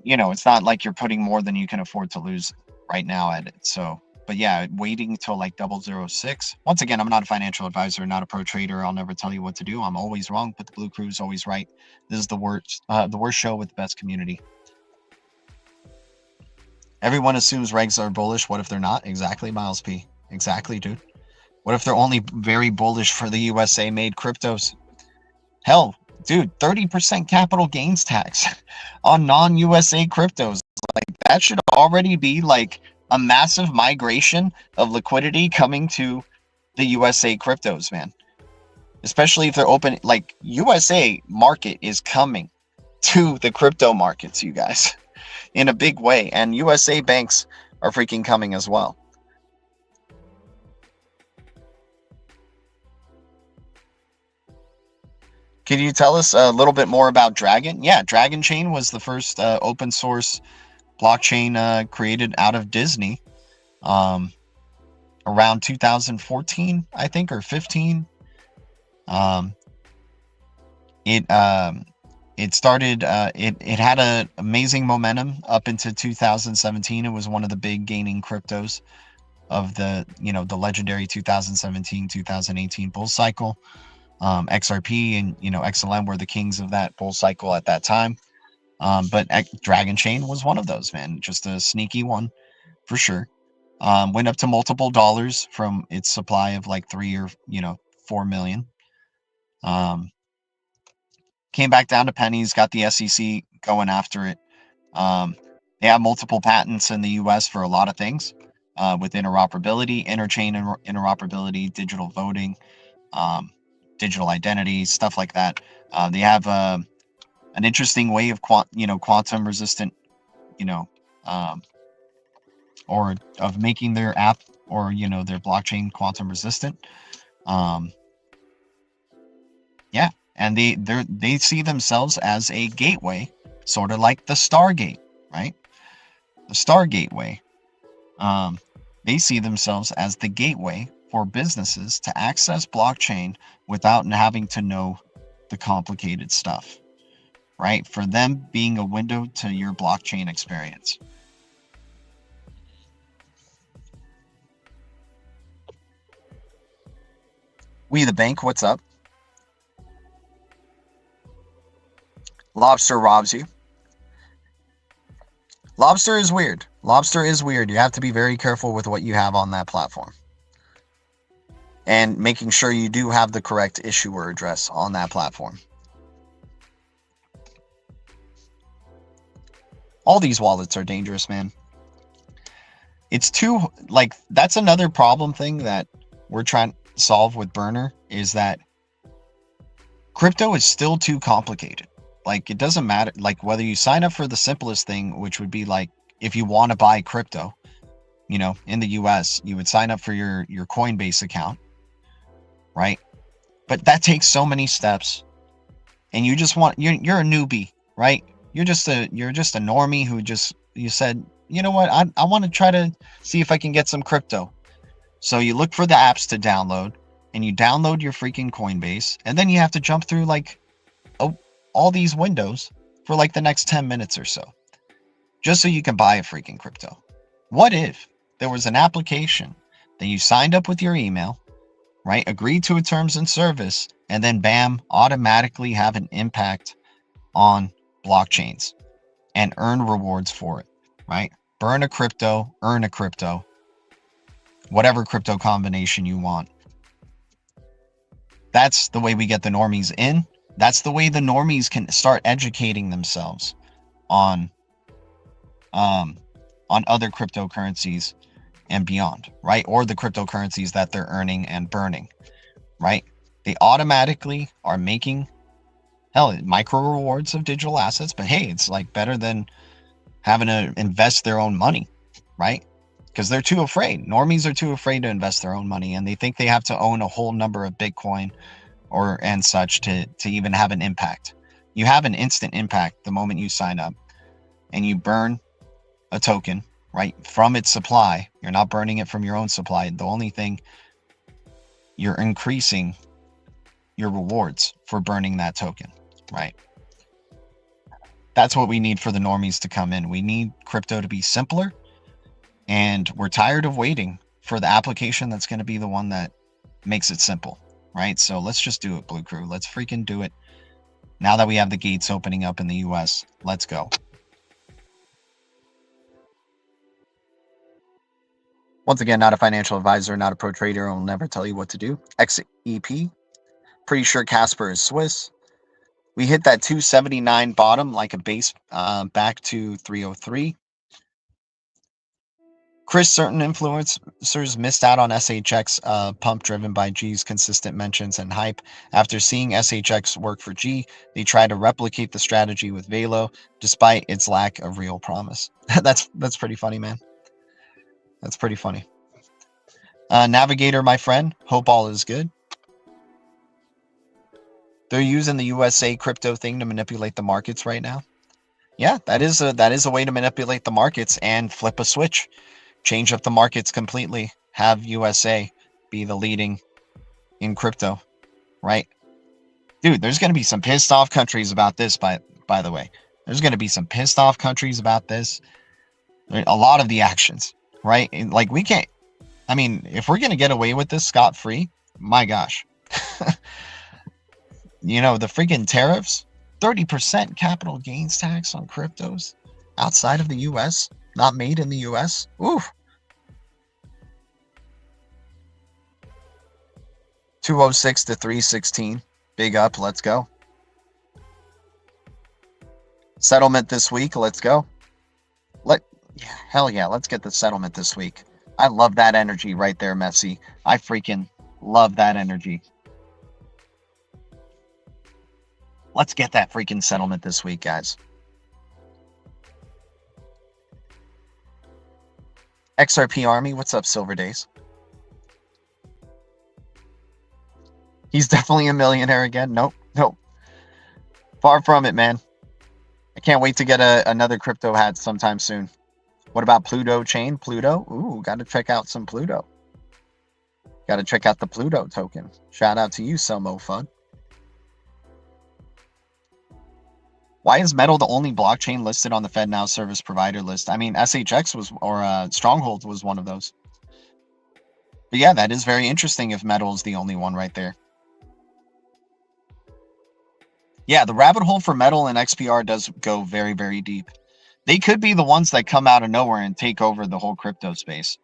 you know, it's not like you're putting more than you can afford to lose right now at it. So, but yeah, waiting until like 006. Once again, I'm not a financial advisor, not a pro trader. I'll never tell you what to do. I'm always wrong, but the Blue Crew is always right. This is the worst show with the best community. Everyone assumes regs are bullish. What if they're not? Exactly, Miles P. Exactly, dude. What if they're only very bullish for the USA made cryptos? Hell, dude, 30% capital gains tax on non-USA cryptos. Like, that should already be like a massive migration of liquidity coming to the USA cryptos, man. Especially if they're open, like, USA market is coming to the crypto markets, you guys, in a big way. And USA banks are freaking coming as well. Can you tell us a little bit more about Dragon? Yeah, Dragon Chain was the first open source blockchain created out of Disney around 2014, I think, or 15. It started, it had an amazing momentum up into 2017. It was one of the big gaining cryptos of the, you know, the legendary 2017-2018 bull cycle. XRP and, you know, XLM were the kings of that bull cycle at that time. But Dragon Chain was one of those, man. Just a sneaky one for sure. Went up to multiple dollars from its supply of like 3 or, you know, 4 million. Came back down to pennies, got the SEC going after it. They have multiple patents in the US for a lot of things, with interoperability, interchain interoperability, digital voting, digital identity, stuff like that. They have an interesting way of quantum resistant, you know, or of making their app or, you know, their blockchain quantum resistant. Yeah, and they see themselves as a gateway, sort of like the Stargate, right? The Stargateway. They see themselves as the gateway for businesses to access blockchain without having to know the complicated stuff, right? For them being a window to your blockchain experience. We the bank, what's up? LOBSTR robs you. LOBSTR is weird. LOBSTR is weird. You have to be very careful with what you have on that platform. And making sure you do have the correct issuer address on that platform. All these wallets are dangerous, man. It's too, like, that's another problem thing that we're trying to solve with Burner, is that crypto is still too complicated. Like, it doesn't matter, like, whether you sign up for the simplest thing, which would be like, if you want to buy crypto, you know, in the US, you would sign up for your Coinbase account, right? But that takes so many steps, and you just want, you're a newbie, right? You're just a normie who you said, you know what, I want to try to see if I can get some crypto. So you look for the apps to download, and you download your freaking Coinbase, and then you have to jump through like all these windows for like the next 10 minutes or so, just so you can buy a freaking crypto. What if there was an application that you signed up with your email, right? Agreed to a terms and service, and then bam, automatically have an impact on blockchains and earn rewards for it, right? Burn a crypto, earn a crypto, whatever crypto combination you want. That's the way we get the normies in. That's the way the normies can start educating themselves on other cryptocurrencies and beyond, right? Or the cryptocurrencies that they're earning and burning, right? They automatically are making, hell, micro rewards of digital assets, but hey, it's like better than having to invest their own money, right? Because they're too afraid. Normies are too afraid to invest their own money, and they think they have to own a whole number of Bitcoin and such to even have an impact. You have an instant impact the moment you sign up and you burn a token, right, from its supply. You're not burning it from your own supply. The only thing, you're increasing your rewards for burning that token, right? That's what we need for the normies to come in. We need crypto to be simpler, and we're tired of waiting for the application that's going to be the one that makes it simple, right? So let's just do it, Blue Crew. Let's freaking do it. Now that we have the gates opening up in the US, let's go. Once again, not a financial advisor, not a pro trader. I'll never tell you what to do. XEP. Pretty sure Casper is Swiss. We hit that 279 bottom like a base back to 303. Chris, certain influencers missed out on SHX pump driven by G's consistent mentions and hype. After seeing SHX work for G, they tried to replicate the strategy with VELO despite its lack of real promise. That's pretty funny, man. That's pretty funny. Navigator, my friend, hope all is good. They're using the USA crypto thing to manipulate the markets right now. Yeah, that is a way to manipulate the markets and flip a switch. Change up the markets completely. Have USA be the leading in crypto, right? Dude, there's going to be some pissed off countries about this, by the way. There's going to be some pissed off countries about this. A lot of the actions, right? Like, we can't, I mean, if we're going to get away with this scot-free, my gosh. You know, the freaking tariffs, 30% capital gains tax on cryptos outside of the US, not made in the US. Oof. 206 to 316. Big up. Let's go. Settlement this week. Let's go. Hell yeah. Let's get the settlement this week. I love that energy right there, Messi. I freaking love that energy. Let's get that freaking settlement this week, guys. XRP Army, what's up, Silver Days? He's definitely a millionaire again. Nope. Far from it, man. I can't wait to get another crypto hat sometime soon. What about Pluto chain? Pluto? Ooh, got to check out some Pluto. Got to check out the Pluto token. Shout out to you, Selmo Fud. Why is Metal the only blockchain listed on the FedNow service provider list? I mean, SHX was, or Stronghold was one of those. But yeah, that is very interesting if Metal is the only one right there. Yeah, the rabbit hole for Metal and XPR does go very, very deep. They could be the ones that come out of nowhere and take over the whole crypto space.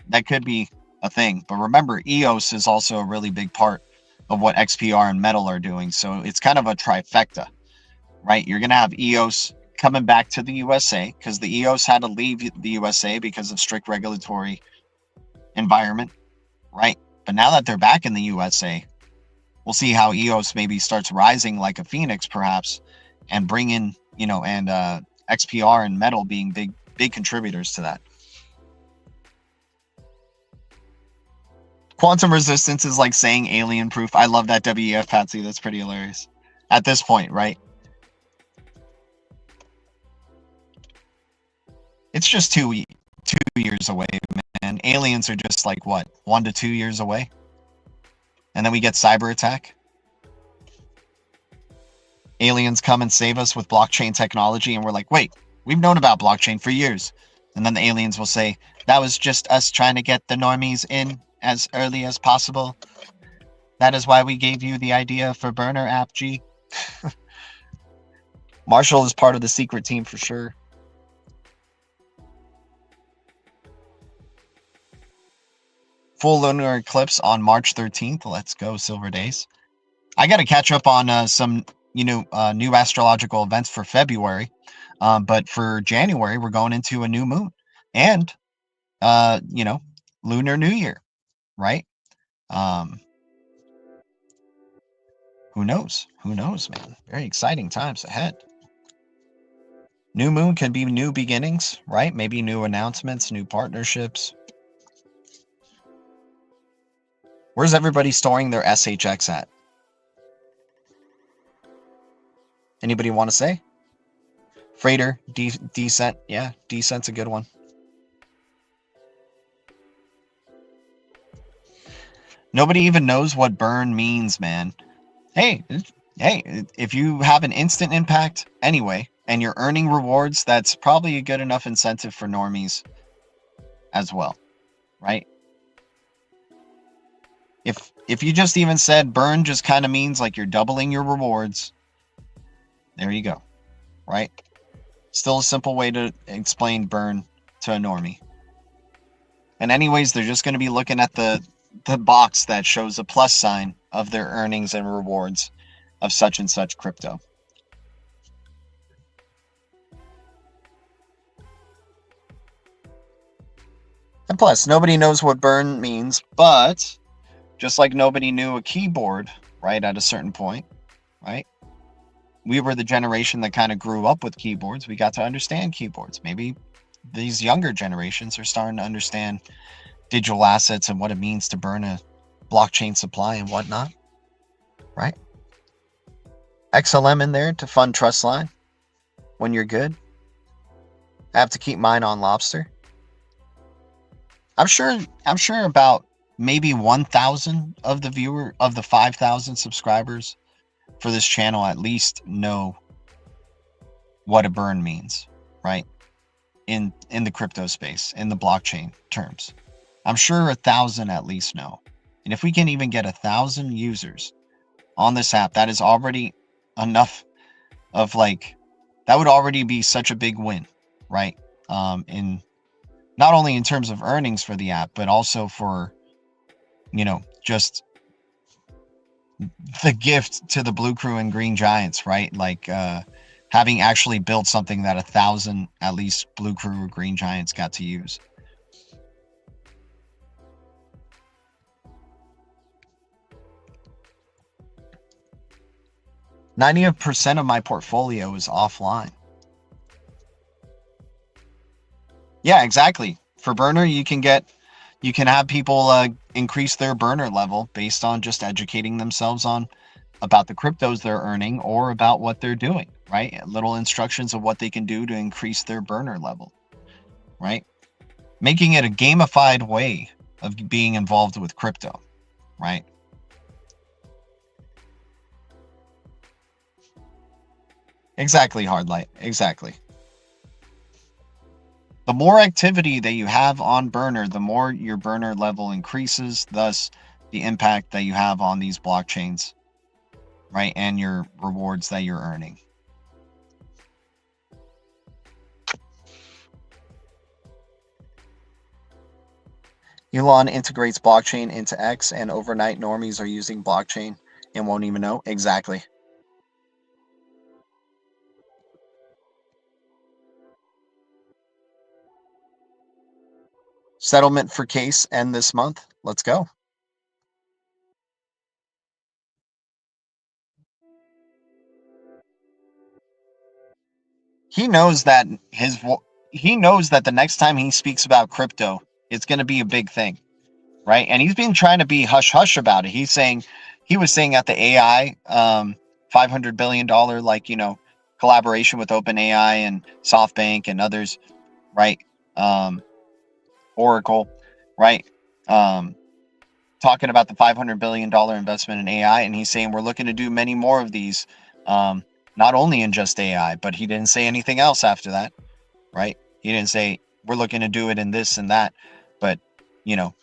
That could be a thing. But remember, EOS is also a really big part of what XPR and Metal are doing. So it's kind of a trifecta, right? You're going to have EOS coming back to the USA because the EOS had to leave the USA because of strict regulatory environment, right? But now that they're back in the USA, we'll see how EOS maybe starts rising like a phoenix, perhaps, and bring in, you know, and XPR and Metal being big contributors to that. Quantum resistance is like saying alien proof. I love that WEF, Patsy. That's pretty hilarious. At this point, right? It's just 2 years away, man. Aliens are just like, what, 1 to 2 years away? And then we get cyber attack. Aliens come and save us with blockchain technology, and we're like, wait, we've known about blockchain for years. And then the aliens will say, that was just us trying to get the normies in as early as possible. That is why we gave you the idea for Burner app, G. Marshall is part of the secret team for sure. Full lunar eclipse on March 13th. Let's go, Silver Days. I got to catch up on some, new astrological events for February. But for January, we're going into a new moon and, Lunar New Year, right? Who knows? Who knows, man? Very exciting times ahead. New moon can be new beginnings, right? Maybe new announcements, new partnerships. Where's everybody storing their SHX at? Anybody want to say? Freighter, decent. Yeah, decent's a good one. Nobody even knows what burn means, man. Hey, if you have an instant impact anyway, and you're earning rewards, that's probably a good enough incentive for normies as well, right? If you just even said burn just kind of means like you're doubling your rewards, there you go, right? Still a simple way to explain burn to a normie. And anyways, they're just going to be looking at the box that shows a plus sign of their earnings and rewards of such and such crypto. And plus, nobody knows what burn means, but just like nobody knew a keyboard, right, at a certain point, right? We were the generation that kind of grew up with keyboards. We got to understand keyboards. Maybe these younger generations are starting to understand digital assets and what it means to burn a blockchain supply and whatnot, right? XLM in there to fund Trustline when you're good. I have to keep mine on LOBSTR. I'm sure about maybe 1,000 of the 5,000 subscribers for this channel at least know what a burn means, right? In the crypto space, in the blockchain terms. I'm sure 1,000 at least know. And if we can even get 1,000 users on this app, that is already enough of that would already be such a big win, right? In not only in terms of earnings for the app, but also for, just the gift to the Blue Crew and Green Giants, right? Having actually built something that 1,000 at least Blue Crew or Green Giants got to use. %90 of my portfolio is offline. Yeah, exactly. For burner, you can have people increase their burner level based on just educating themselves about the cryptos they're earning or about what they're doing, right? Little instructions of what they can do to increase their burner level, right? Making it a gamified way of being involved with crypto, right? Exactly, Hardlight. Exactly. The more activity that you have on burner, the more your burner level increases, thus the impact that you have on these blockchains, right? And your rewards that you're earning. Elon integrates blockchain into X, and overnight normies are using blockchain and won't even know. Exactly. Settlement for case end this month. Let's go. He knows that the next time he speaks about crypto, it's going to be a big thing, right? And he's been trying to be hush hush about it. He was saying at the AI $500 billion collaboration with OpenAI and SoftBank and others, right? Oracle, right? Talking about the $500 billion investment in AI, and he's saying we're looking to do many more of these, not only in just AI, but he didn't say anything else after that, right? He didn't say we're looking to do it in this and that, but, you know,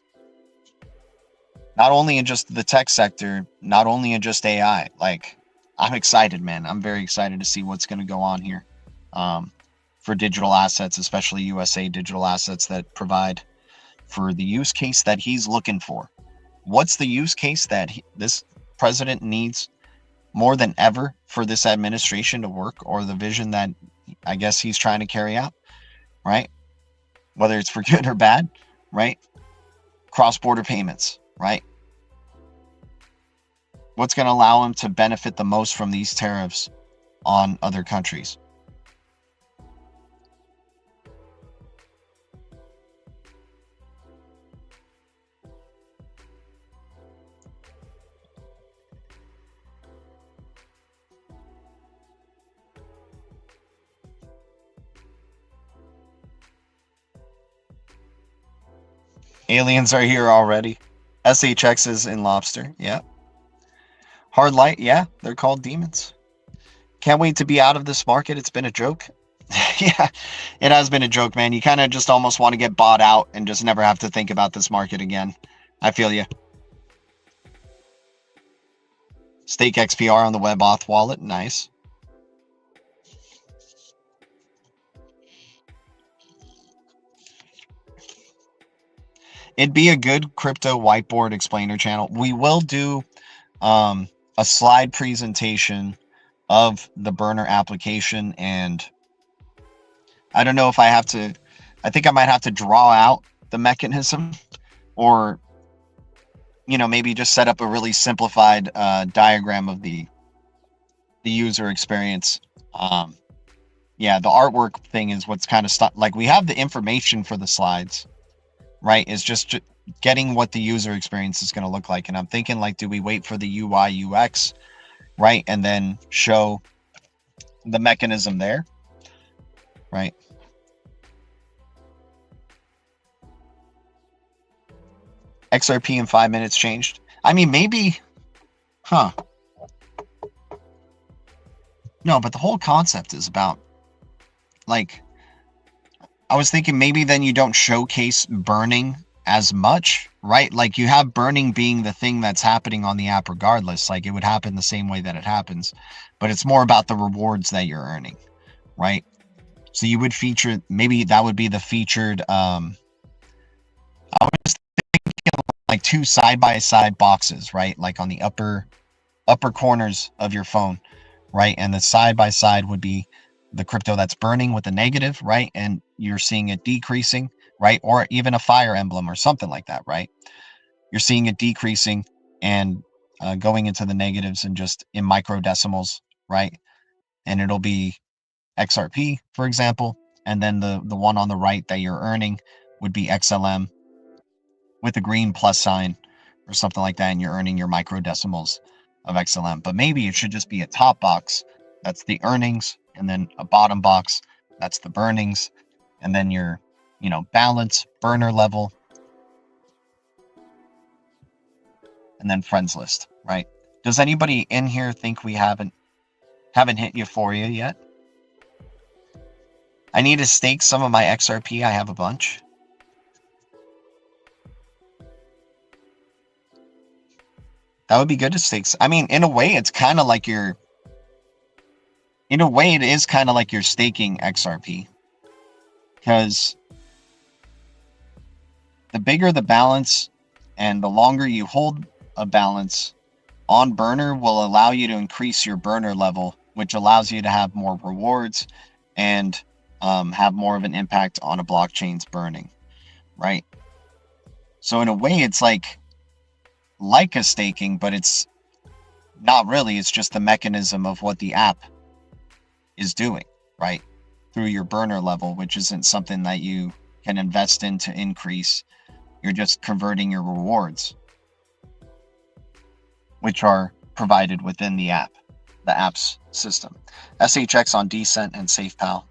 not only in just the tech sector, not only in just AI. Like, I'm excited, man. I'm very excited to see what's going to go on here for digital assets, especially USA digital assets that provide for the use case that he's looking for. What's the use case that this president needs more than ever for this administration to work, or the vision that I guess he's trying to carry out, right? Whether it's for good or bad, right? Cross-border payments, right? What's going to allow him to benefit the most from these tariffs on other countries? Aliens are here already. SHX is in LOBSTR. Yeah. Hard light. Yeah. They're called demons. Can't wait to be out of this market. It's been a joke. Yeah, it has been a joke, man. You kind of just almost want to get bought out and just never have to think about this market again. I feel you. Stake XPR on the WebAuth wallet. Nice. It'd be a good crypto whiteboard explainer channel. We will do a slide presentation of the burner application, and I don't know if I have to, I think I might have to draw out the mechanism, or, you know, maybe just set up a really simplified diagram of the user experience. Yeah, the artwork thing is what's kind of stuck. Like, we have the information for the slides, right? It's just getting what the user experience is going to look like. And I'm thinking, like, do we wait for the UI UX, right? And then show the mechanism there, right? XRP in 5 minutes changed. I mean, maybe, huh? No, but the whole concept is about, like, I was thinking maybe then you don't showcase burning as much, right? Like, you have burning being the thing that's happening on the app regardless. Like, it would happen the same way that it happens, but it's more about the rewards that you're earning, right? So you would feature, maybe that would be the featured, I was thinking like 2 side-by-side boxes, right? Like on the upper corners of your phone, right? And the side-by-side would be the crypto that's burning with a negative, right? And you're seeing it decreasing, right? Or even a fire emblem or something like that, right? You're seeing it decreasing and going into the negatives and just in microdecimals, right? And it'll be XRP, for example. And then the one on the right that you're earning would be XLM with a green plus sign or something like that. And you're earning your microdecimals of XLM. But maybe it should just be a top box. That's the earnings. And then a bottom box, that's the burnings. And then your, you know, balance, burner level, and then friends list, right? Does anybody in here think we haven't hit euphoria yet? I need to stake some of my XRP. I have a bunch. That would be good to stake. I mean, in a way, it's kind of like you're, in a way, it is kind of like you're staking XRP, because the bigger the balance and the longer you hold a balance on burner will allow you to increase your burner level, which allows you to have more rewards and have more of an impact on a blockchain's burning, right? So in a way, it's like a staking, but it's not really. It's just the mechanism of what the app is doing, right? Through your burner level, which isn't something that you can invest in to increase. You're just converting your rewards, which are provided within the app, the app's system. SHX on Decent and SafePal.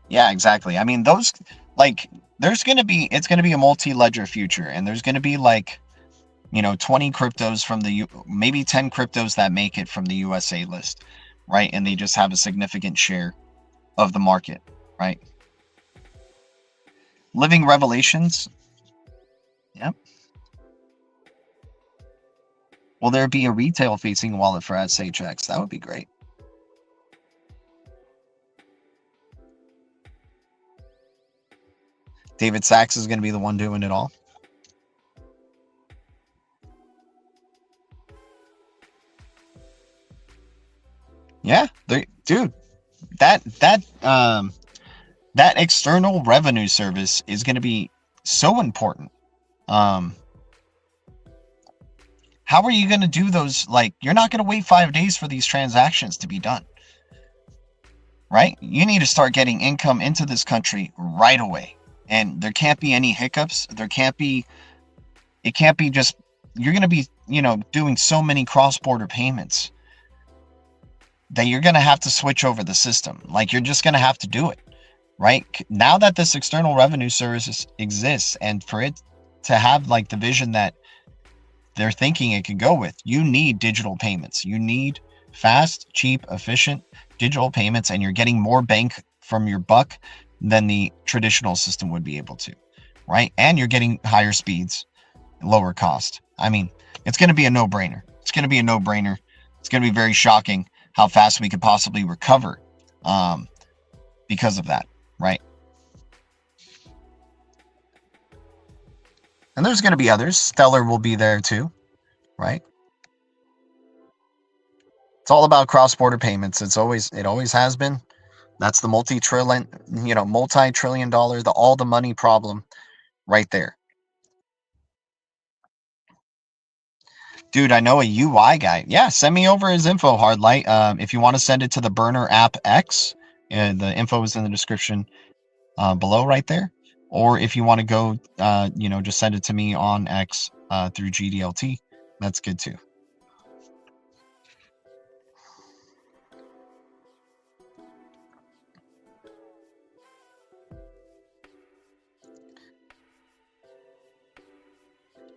Yeah, exactly. I mean, those, like, it's going to be a multi-ledger future, and there's going to be like, 20 cryptos from maybe 10 cryptos that make it from the USA list, right? And they just have a significant share of the market, right? Living Revelations. Yep. Will there be a retail facing wallet for SHX? That would be great. David Sachs is going to be the one doing it all. Yeah, dude, that external revenue service is going to be so important. How are you going to do those? Like, you're not going to wait 5 days for these transactions to be done, right? You need to start getting income into this country right away, and there can't be any hiccups. It can't be just, you're going to be, doing so many cross-border payments that you're going to have to switch over the system. Like, you're just going to have to do it, right? Now that this external revenue service exists, and for it to have like the vision that they're thinking it could go with, you need digital payments. You need fast, cheap, efficient digital payments, and you're getting more bang from your buck than the traditional system would be able to, right? And you're getting higher speeds, lower cost. I mean, it's going to be a no-brainer. It's going to be a no-brainer. It's going to be very shocking how fast we could possibly recover because of that, right? And there's going to be others. Stellar will be there too, right? It's all about cross-border payments. It always has been. That's the multi-trillion dollar, all the money problem right there. Dude, I know a UI guy. Yeah, send me over his info, Hardlight. If you want to send it to the Burner app X, the info is in the description below right there. Or if you want to go, just send it to me on X through GDLT. That's good too.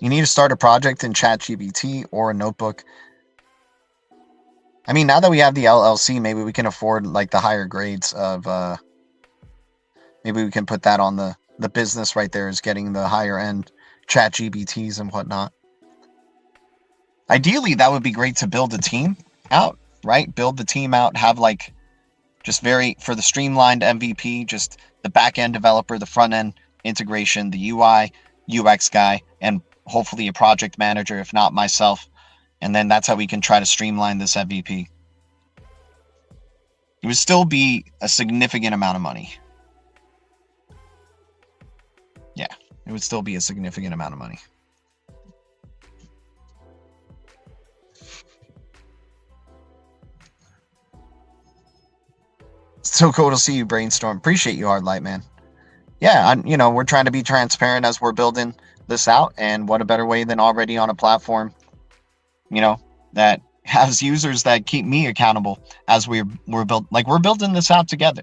You need to start a project in ChatGPT or a notebook. I mean, now that we have the LLC, maybe we can afford like the higher grades of, maybe we can put that on the business right there, is getting the higher end ChatGPTs and whatnot. Ideally, that would be great to build a team out, right? Build the team out, have like just for the streamlined MVP, just the back end developer, the front end integration, the UI, UX guy, and hopefully a project manager, if not myself. And then that's how we can try to streamline this MVP. It would still be a significant amount of money. Yeah, it would still be a significant amount of money. So cool to see you, Brainstorm. Appreciate you, Hardlight, man. Yeah, we're trying to be transparent as we're building this out, and what a better way than already on a platform, that has users that keep me accountable as we're building this out together,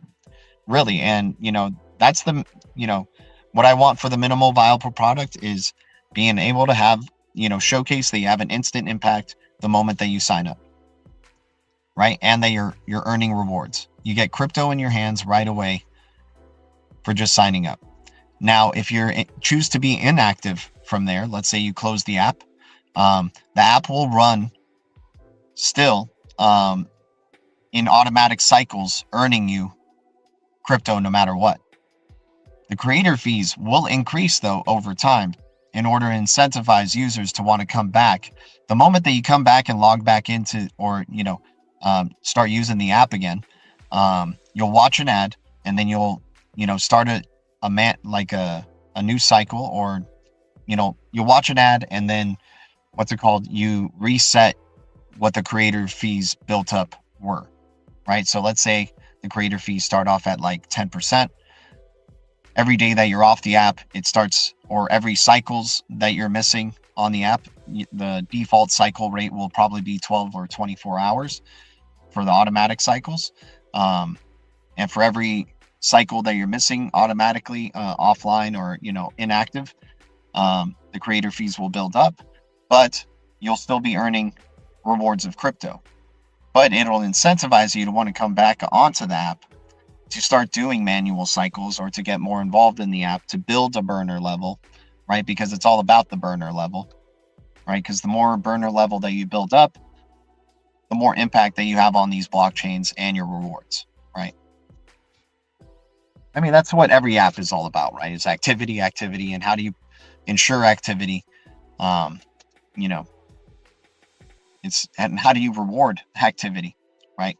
really. And that's what I want for the minimal viable product, is being able to have showcase that you have an instant impact the moment that you sign up, right? And that you're earning rewards. You get crypto in your hands right away for just signing up. Now, if you choose to be inactive from there, let's say you close the app, the app will run still in automatic cycles, earning you crypto no matter what. The creator fees will increase, though, over time in order to incentivize users to want to come back. The moment that you come back and log back into, or start using the app again, you'll watch an ad, and then you'll start a new cycle, or you'll watch an ad, and then you reset what the creator fees built up were, right? So let's say the creator fees start off at like 10%. Every day that you're off the app, it starts, or every cycles that you're missing on the app, the default cycle rate will probably be 12 or 24 hours for the automatic cycles. And for every cycle that you're missing automatically offline or, inactive, the creator fees will build up, but you'll still be earning rewards of crypto. But it'll incentivize you to want to come back onto the app to start doing manual cycles or to get more involved in the app to build a burner level, right? Because it's all about the burner level, right? Because the more burner level that you build up, the more impact that you have on these blockchains and your rewards, right? I mean, that's what every app is all about, right? It's activity, and how do you ensure activity? And how do you reward activity, right?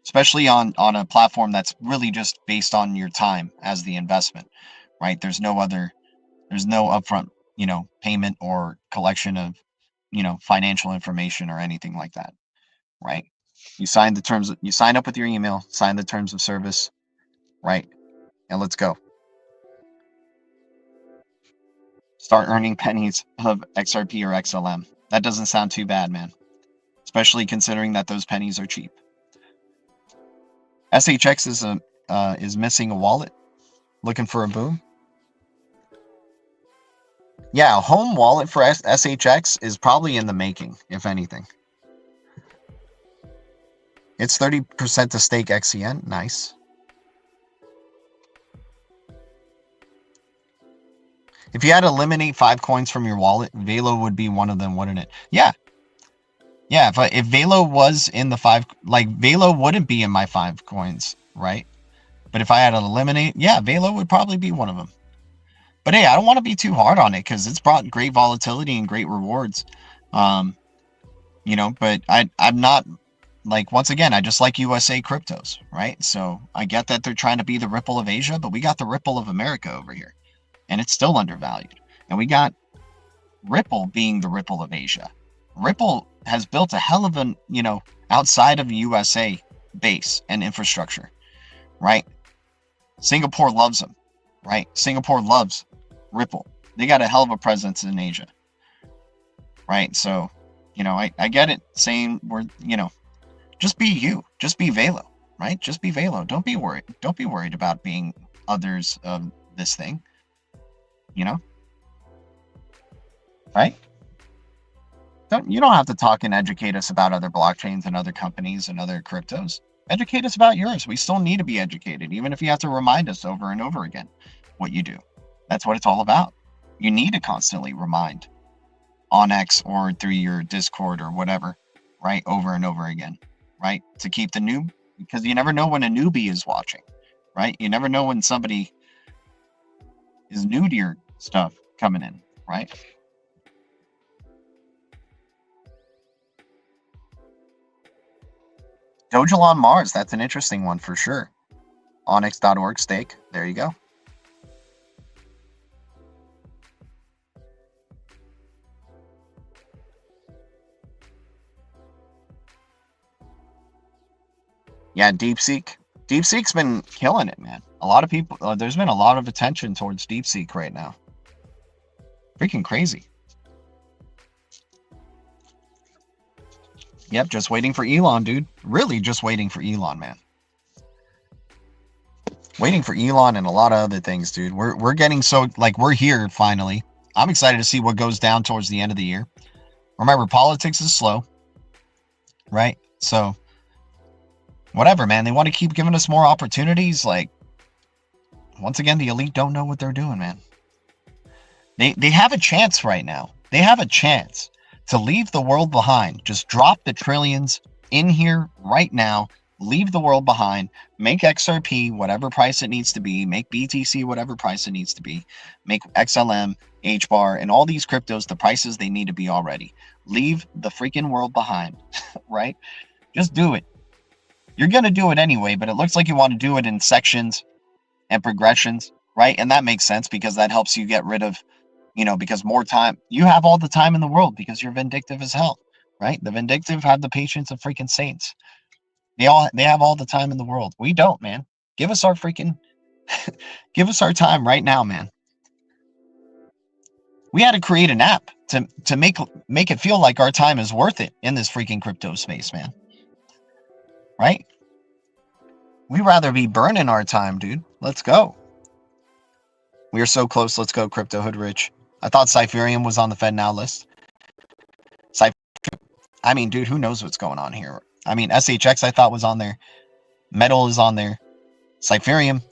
Especially on a platform that's really just based on your time as the investment, right? There's no upfront, payment or collection of, financial information or anything like that, right? You sign up with your email, sign the terms of service, right? And let's go. Start earning pennies of XRP or XLM. That doesn't sound too bad, man. Especially considering that those pennies are cheap. SHX is missing a wallet, looking for a boom. Yeah, a home wallet for SHX is probably in the making, if anything. It's 30% to stake XCN. Nice. If you had to eliminate 5 coins from your wallet, VELO would be one of them, wouldn't it? Yeah. Yeah, if VELO was in the 5, like VELO wouldn't be in my 5 coins, right? But if I had to eliminate, yeah, VELO would probably be one of them. But hey, I don't want to be too hard on it because it's brought great volatility and great rewards. But I'm not, like, once again, I just like USA cryptos, right? So I get that they're trying to be the Ripple of Asia, but we got the Ripple of America over here, and it's still undervalued. And we got Ripple being the Ripple of Asia. Ripple has built a hell of an, outside of USA base and infrastructure, right? Singapore loves them, right? Singapore loves Ripple. They got a hell of a presence in Asia, right? So, I get it saying just be you, just be VELO, right? Just be VELO. Don't be worried. Don't be worried about being others of this thing, right? You don't have to talk and educate us about other blockchains and other companies and other cryptos. Educate us about yours. We still need to be educated, even if you have to remind us over and over again what you do. That's what it's all about. You need to constantly remind on X or through your Discord or whatever, right? Over and over again, right? To keep the new, because you never know when a newbie is watching, right? You never know when somebody is new to your stuff coming in, right? Dojal on Mars, that's an interesting one for sure. Onyx.org stake, there you go. Yeah, DeepSeek. DeepSeek's been killing it, man. A lot of people, there's been a lot of attention towards DeepSeek right now. Freaking crazy. Yep, just waiting for Elon, dude. Really just waiting for Elon, man. Waiting for Elon and a lot of other things, dude. We're getting so, like, we're here finally. I'm excited to see what goes down towards the end of the year. Remember, politics is slow, right? So, whatever, man. They want to keep giving us more opportunities. Like, once again, the elite don't know what they're doing, man. They have a chance right now. They have a chance to leave the world behind. Just drop the trillions in here right now. Leave the world behind. Make XRP whatever price it needs to be. Make BTC whatever price it needs to be. Make XLM, HBAR, and all these cryptos the prices they need to be already. Leave the freaking world behind, right? Just do it. You're going to do it anyway, but it looks like you want to do it in sections and progressions, right? And that makes sense because that helps you get rid of, because more time, you have all the time in the world because you're vindictive as hell, right? The vindictive have the patience of freaking saints. They have all the time in the world. We don't, man. Give us our freaking, give us our time right now, man. We had to create an app to make it feel like our time is worth it in this freaking crypto space, man. Right? We'd rather be burning our time, dude. Let's go. We are so close. Let's go, Crypto Hood Rich. I thought Cypherium was on the Fed Now list. I mean, dude, who knows what's going on here? I mean, SHX I thought was on there. Metal is on there. Cypherium,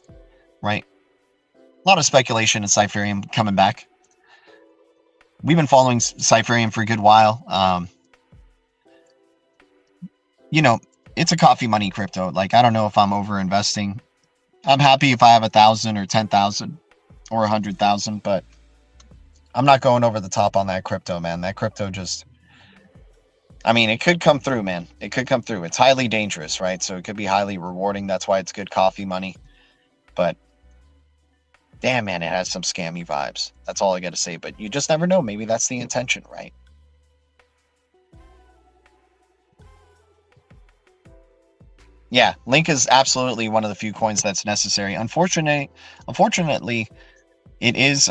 right? A lot of speculation in Cypherium coming back. We've been following Cypherium for a good while. You know, it's a coffee money crypto. Like, I don't know if I'm over investing. I'm happy if I have 1,000 or 10,000 or 100,000, but I'm not going over the top on that crypto, man. That crypto just, I mean, it could come through, man. It could come through. It's highly dangerous, right? So it could be highly rewarding. That's why it's good coffee money. But damn, man, it has some scammy vibes. That's all I got to say. But you just never know. Maybe that's the intention, right? Yeah, Link is absolutely one of the few coins that's necessary. Unfortunately, it is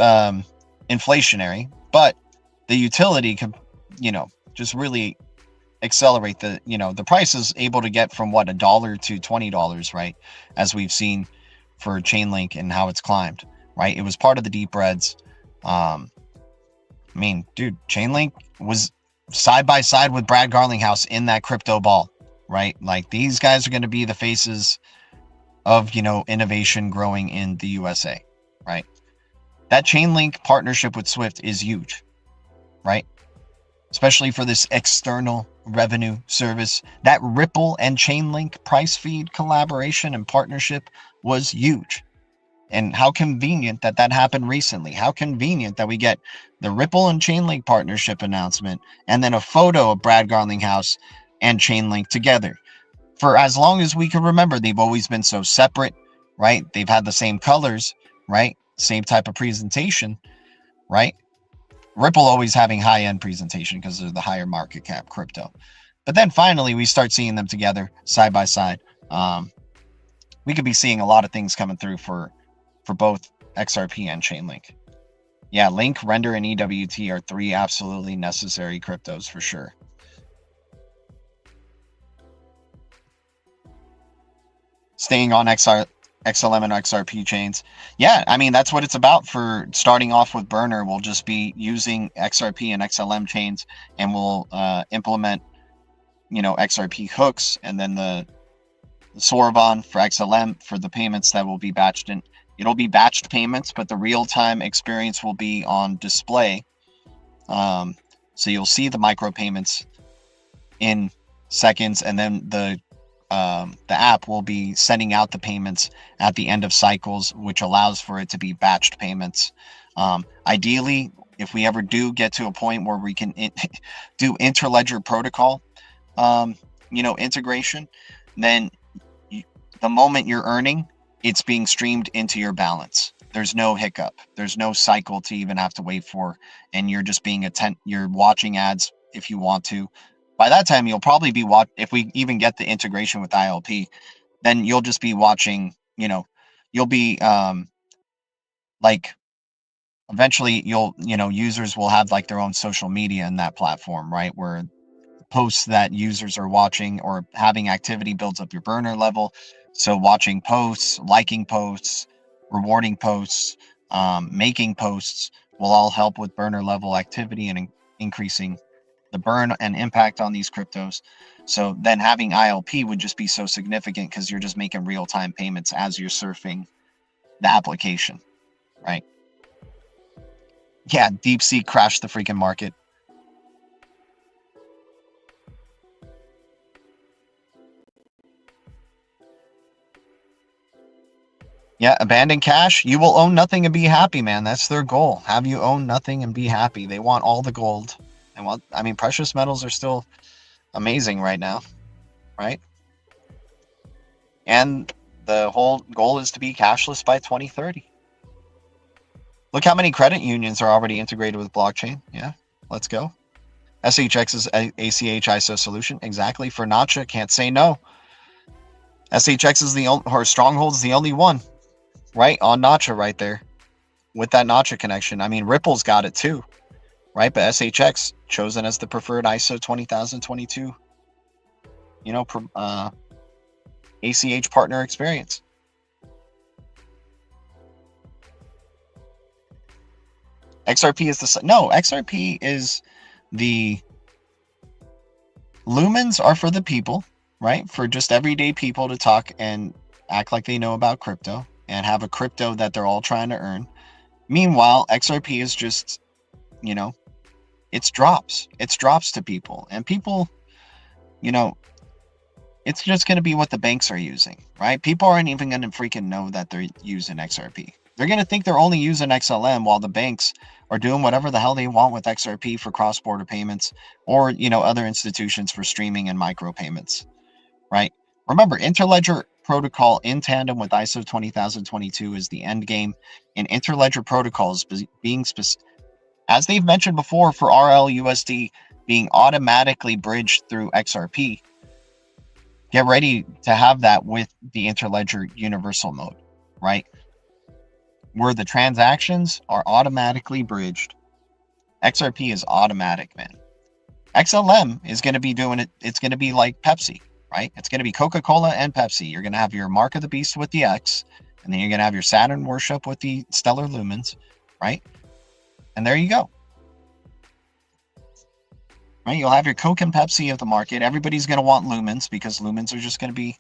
inflationary, but the utility can, you know, just really accelerate the, you know, the price is able to get from what, $1 to $20, right? As we've seen for Chainlink and how it's climbed, right? It was part of the deep reds. I mean, dude, Chainlink was side by side with Brad Garlinghouse in that crypto ball, right? Like, these guys are going to be the faces of, you know, innovation growing in the USA, right? That Chainlink partnership with Swift is huge, right? Especially for this external revenue service. That Ripple and Chainlink price feed collaboration and partnership was huge. And how convenient that that happened recently. How convenient that we get the Ripple and Chainlink partnership announcement and then a photo of Brad Garlinghouse and Chainlink together. For as long as we can remember, they've always been so separate, right? They've had the same colors, right? Same type of presentation, right? Ripple always having high-end presentation because they're the higher market cap crypto. But then finally, we start seeing them together side by side. We could be seeing a lot of things coming through for both XRP and Chainlink. Yeah, Link, Render, and EWT are three absolutely necessary cryptos for sure. Staying on XLM and XRP chains. Yeah, I mean, that's what it's about. For starting off with Burner, we'll just be using XRP and XLM chains, and we'll implement, you know, XRP hooks, and then the Soravon for XLM for the payments that will be batched in. It'll be batched payments, but the real-time experience will be on display. So you'll see the micropayments in seconds, and then the app will be sending out the payments at the end of cycles, which allows for it to be batched payments. Ideally, if we ever do get to a point where we can do interledger protocol, you know, integration, then the moment you're earning, it's being streamed into your balance. There's no hiccup. There's no cycle to even have to wait for, and you're just being you're watching ads if you want to. By that time, you'll probably be if we even get the integration with ILP, then you'll just be watching, you know, you'll be like, eventually you know, users will have like their own social media in that platform, right? Where posts that users are watching or having activity builds up your burner level. So watching posts, liking posts, rewarding posts, making posts will all help with burner level activity and increasing the burn and impact on these cryptos. So then having ILP would just be so significant because you're just making real-time payments as you're surfing the application, right? Yeah, DeepSeek crashed the freaking market. Yeah, abandon cash. You will own nothing and be happy, man. That's their goal. Have you own nothing and be happy. They want all the gold. And well, I mean, precious metals are still amazing right now, right? And the whole goal is to be cashless by 2030. Look how many credit unions are already integrated with blockchain. Yeah, let's go. SHX's ACH ISO solution. Exactly. For Nacha, can't say no. SHX is the only, or Stronghold is the only one, right? On Nacha right there with that Nacha connection. I mean, Ripple's got it too, right? But SHX chosen as the preferred ISO 20022, you know, ACH partner experience. XRP is XRP is the lumens are for the people, right? For just everyday people to talk and act like they know about crypto and have a crypto that they're all trying to earn. Meanwhile, XRP is just, you know, it's drops to people, and people, you know, it's just going to be what the banks are using, right? People aren't even going to freaking know that they're using XRP. They're going to think they're only using XLM, while the banks are doing whatever the hell they want with XRP for cross-border payments, or, you know, other institutions for streaming and micro payments, right? Remember, Interledger Protocol in tandem with ISO 20022 is the end game, and Interledger protocols being as they've mentioned before, for RLUSD being automatically bridged through XRP. Get ready to have that with the Interledger Universal Mode, right? Where the transactions are automatically bridged. XRP is automatic, man. XLM is going to be doing it. It's going to be like Pepsi, right? It's going to be Coca-Cola and Pepsi. You're going to have your Mark of the Beast with the X, and then you're going to have your Saturn Worship with the Stellar Lumens, right? And there you go. Right? You'll have your Coke and Pepsi of the market. Everybody's going to want lumens, because lumens are just going to be,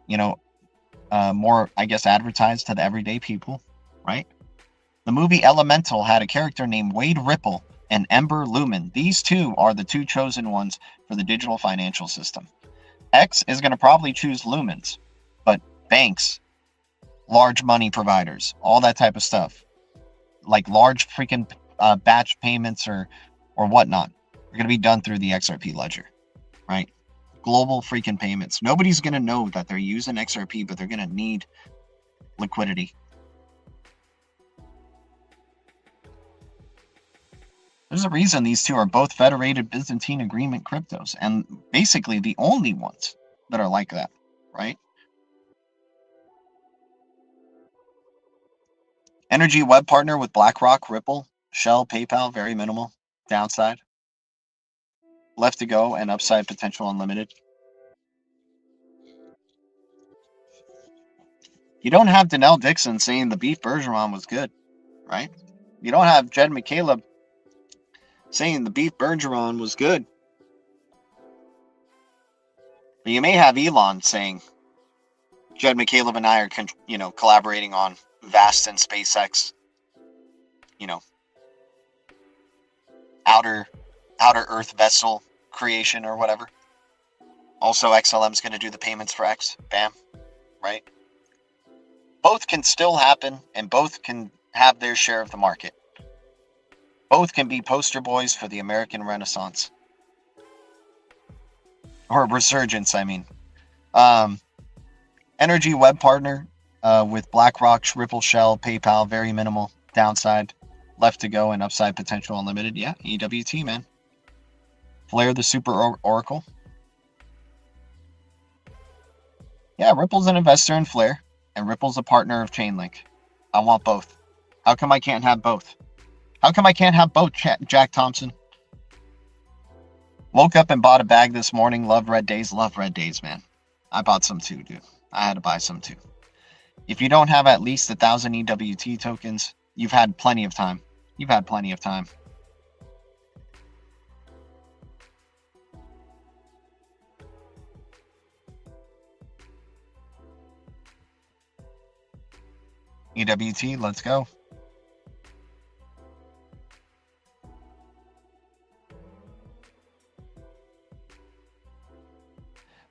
you know, more, I guess, advertised to the everyday people, right? The movie Elemental had a character named Wade Ripple and Ember Lumen. These two are the two chosen ones for the digital financial system. X is going to probably choose lumens, but banks, large money providers, all that type of stuff, like large freaking batch payments or whatnot, are going to be done through the XRP ledger, right? Global freaking payments. Nobody's going to know that they're using XRP, but they're going to need liquidity. There's a reason these two are both federated Byzantine agreement cryptos, and basically the only ones that are like that, right? Energy web partner with BlackRock, Ripple, Shell, PayPal, very minimal. Downside. Left to go and upside potential unlimited. You don't have Danelle Dixon saying the beef Bergeron was good, right? You don't have Jed McCaleb saying the beef Bergeron was good. But you may have Elon saying Jed McCaleb and I are, you know, collaborating on Vast and SpaceX, you know, outer Earth vessel creation or whatever. Also, XLM's going to do the payments for X. Bam. Right? Both can still happen, and both can have their share of the market. Both can be poster boys for the American Renaissance. Or resurgence, I mean. Energy web partner with BlackRock, Ripple, Shell, PayPal, very minimal downside. Left to go and upside potential unlimited. Yeah, EWT, man. Flare the super oracle. Yeah, Ripple's an investor in Flare, and Ripple's a partner of Chainlink. I want both. How come I can't have both? How come I can't have both, Jack Thompson? Woke up and bought a bag this morning. Love red days, man. I bought some too, dude. I had to buy some too. If you don't have at least 1,000 EWT tokens, you've had plenty of time. You've had plenty of time. EWT, let's go.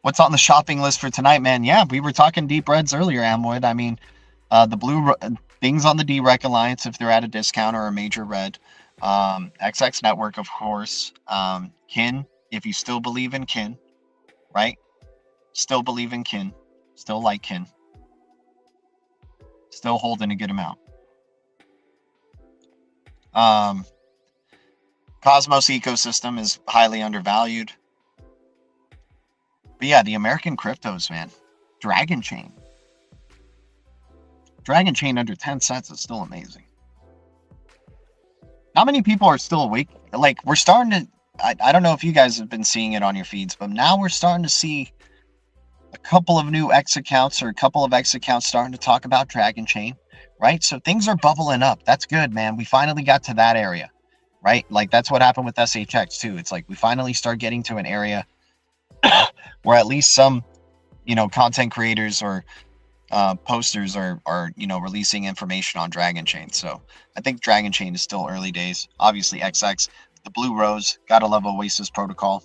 What's on the shopping list for tonight, man? Yeah, we were talking deep reds earlier, Amwood. I mean, the blue things on the DREC Alliance, if they're at a discount or a major red. XX Network, of course. Kin, if you still believe in Kin, right? Still believe in Kin. Still like Kin. Still holding a good amount. Cosmos ecosystem is highly undervalued. But yeah, the American cryptos, man. Dragon Chain. Dragon Chain under 10 cents is still amazing. Not many people are still awake. Like, we're starting to... I don't know if you guys have been seeing it on your feeds, but now we're starting to see a couple of new X accounts or a couple of X accounts starting to talk about Dragon Chain, right? So things are bubbling up. That's good, man. We finally got to that area, right? Like that's what happened with SHX too. It's like we finally start getting to an area where at least some, content creators or posters are releasing information on Dragon Chain. So I think Dragon Chain is still early days. Obviously XX, the Blue Rose, gotta love Oasis protocol.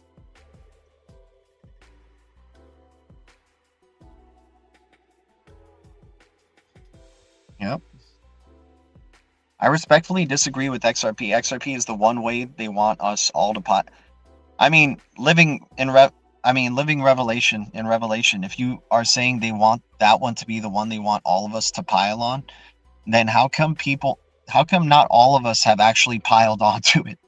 Yep. I respectfully disagree with XRP. XRP is the one way they want us all to living Revelation in Revelation. If you are saying they want that one to be the one they want all of us to pile on, then how come not all of us have actually piled onto it?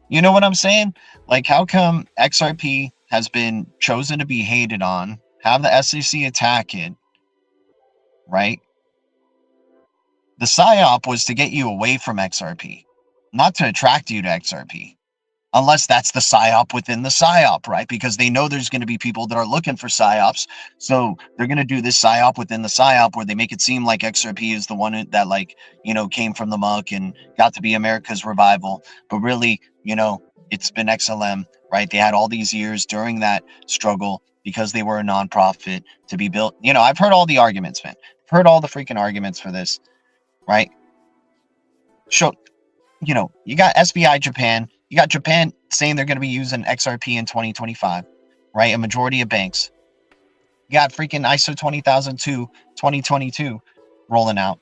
You know what I'm saying? Like, how come XRP has been chosen to be hated on, have the SEC attack it, right? The PSYOP was to get you away from XRP, not to attract you to XRP. Unless that's the PSYOP within the PSYOP, right? Because they know there's going to be people that are looking for PSYOPs. So they're going to do this PSYOP within the PSYOP where they make it seem like XRP is the one that came from the muck and got to be America's revival. But really, it's been XLM, right? They had all these years during that struggle because they were a nonprofit to be built. I've heard all the arguments, man. I've heard all the freaking arguments for this, right? So, you got SBI Japan. You got Japan saying they're going to be using XRP in 2025, right? A majority of banks. You got freaking ISO 20002 2022 rolling out.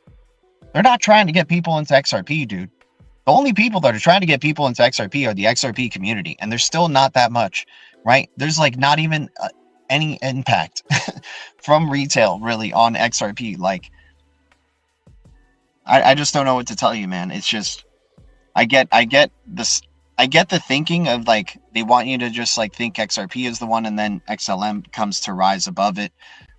They're not trying to get people into XRP, dude. The only people that are trying to get people into XRP are the XRP community, and there's still not that much, right? There's like not even any impact from retail really on XRP. Like, I just don't know what to tell you, man. It's just, I get the thinking of like they want you to just like think XRP is the one and then XLM comes to rise above it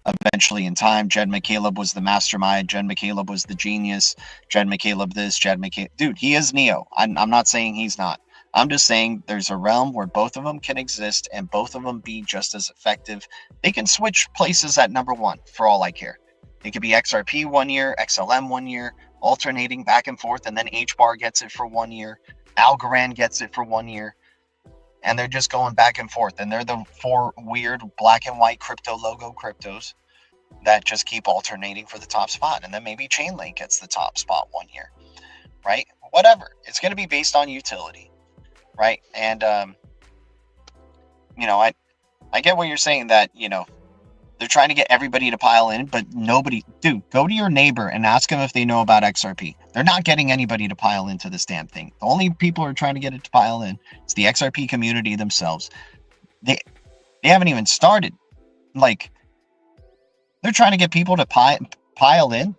eventually in time. Jed McCaleb was the mastermind. Jed McCaleb was the genius. Jed McCaleb this, Jed McCaleb. Dude, he is Neo. I'm not saying he's not. I'm just saying there's a realm where both of them can exist and both of them be just as effective. They can switch places at number one for all I care. It could be XRP 1 year, XLM 1 year, alternating back and forth, and then HBAR gets it for 1 year. Algorand gets it for 1 year, and they're just going back and forth. And they're the four weird black and white crypto logo cryptos that just keep alternating for the top spot. And then maybe Chainlink gets the top spot 1 year, right? Whatever. It's going to be based on utility, right? And, I get what you're saying that, they're trying to get everybody to pile in, but nobody, dude, go to your neighbor and ask them if they know about XRP. They're not getting anybody to pile into this damn thing. The only people who are trying to get it to pile in is the XRP community themselves. They haven't even started. Like, they're trying to get people to pile in.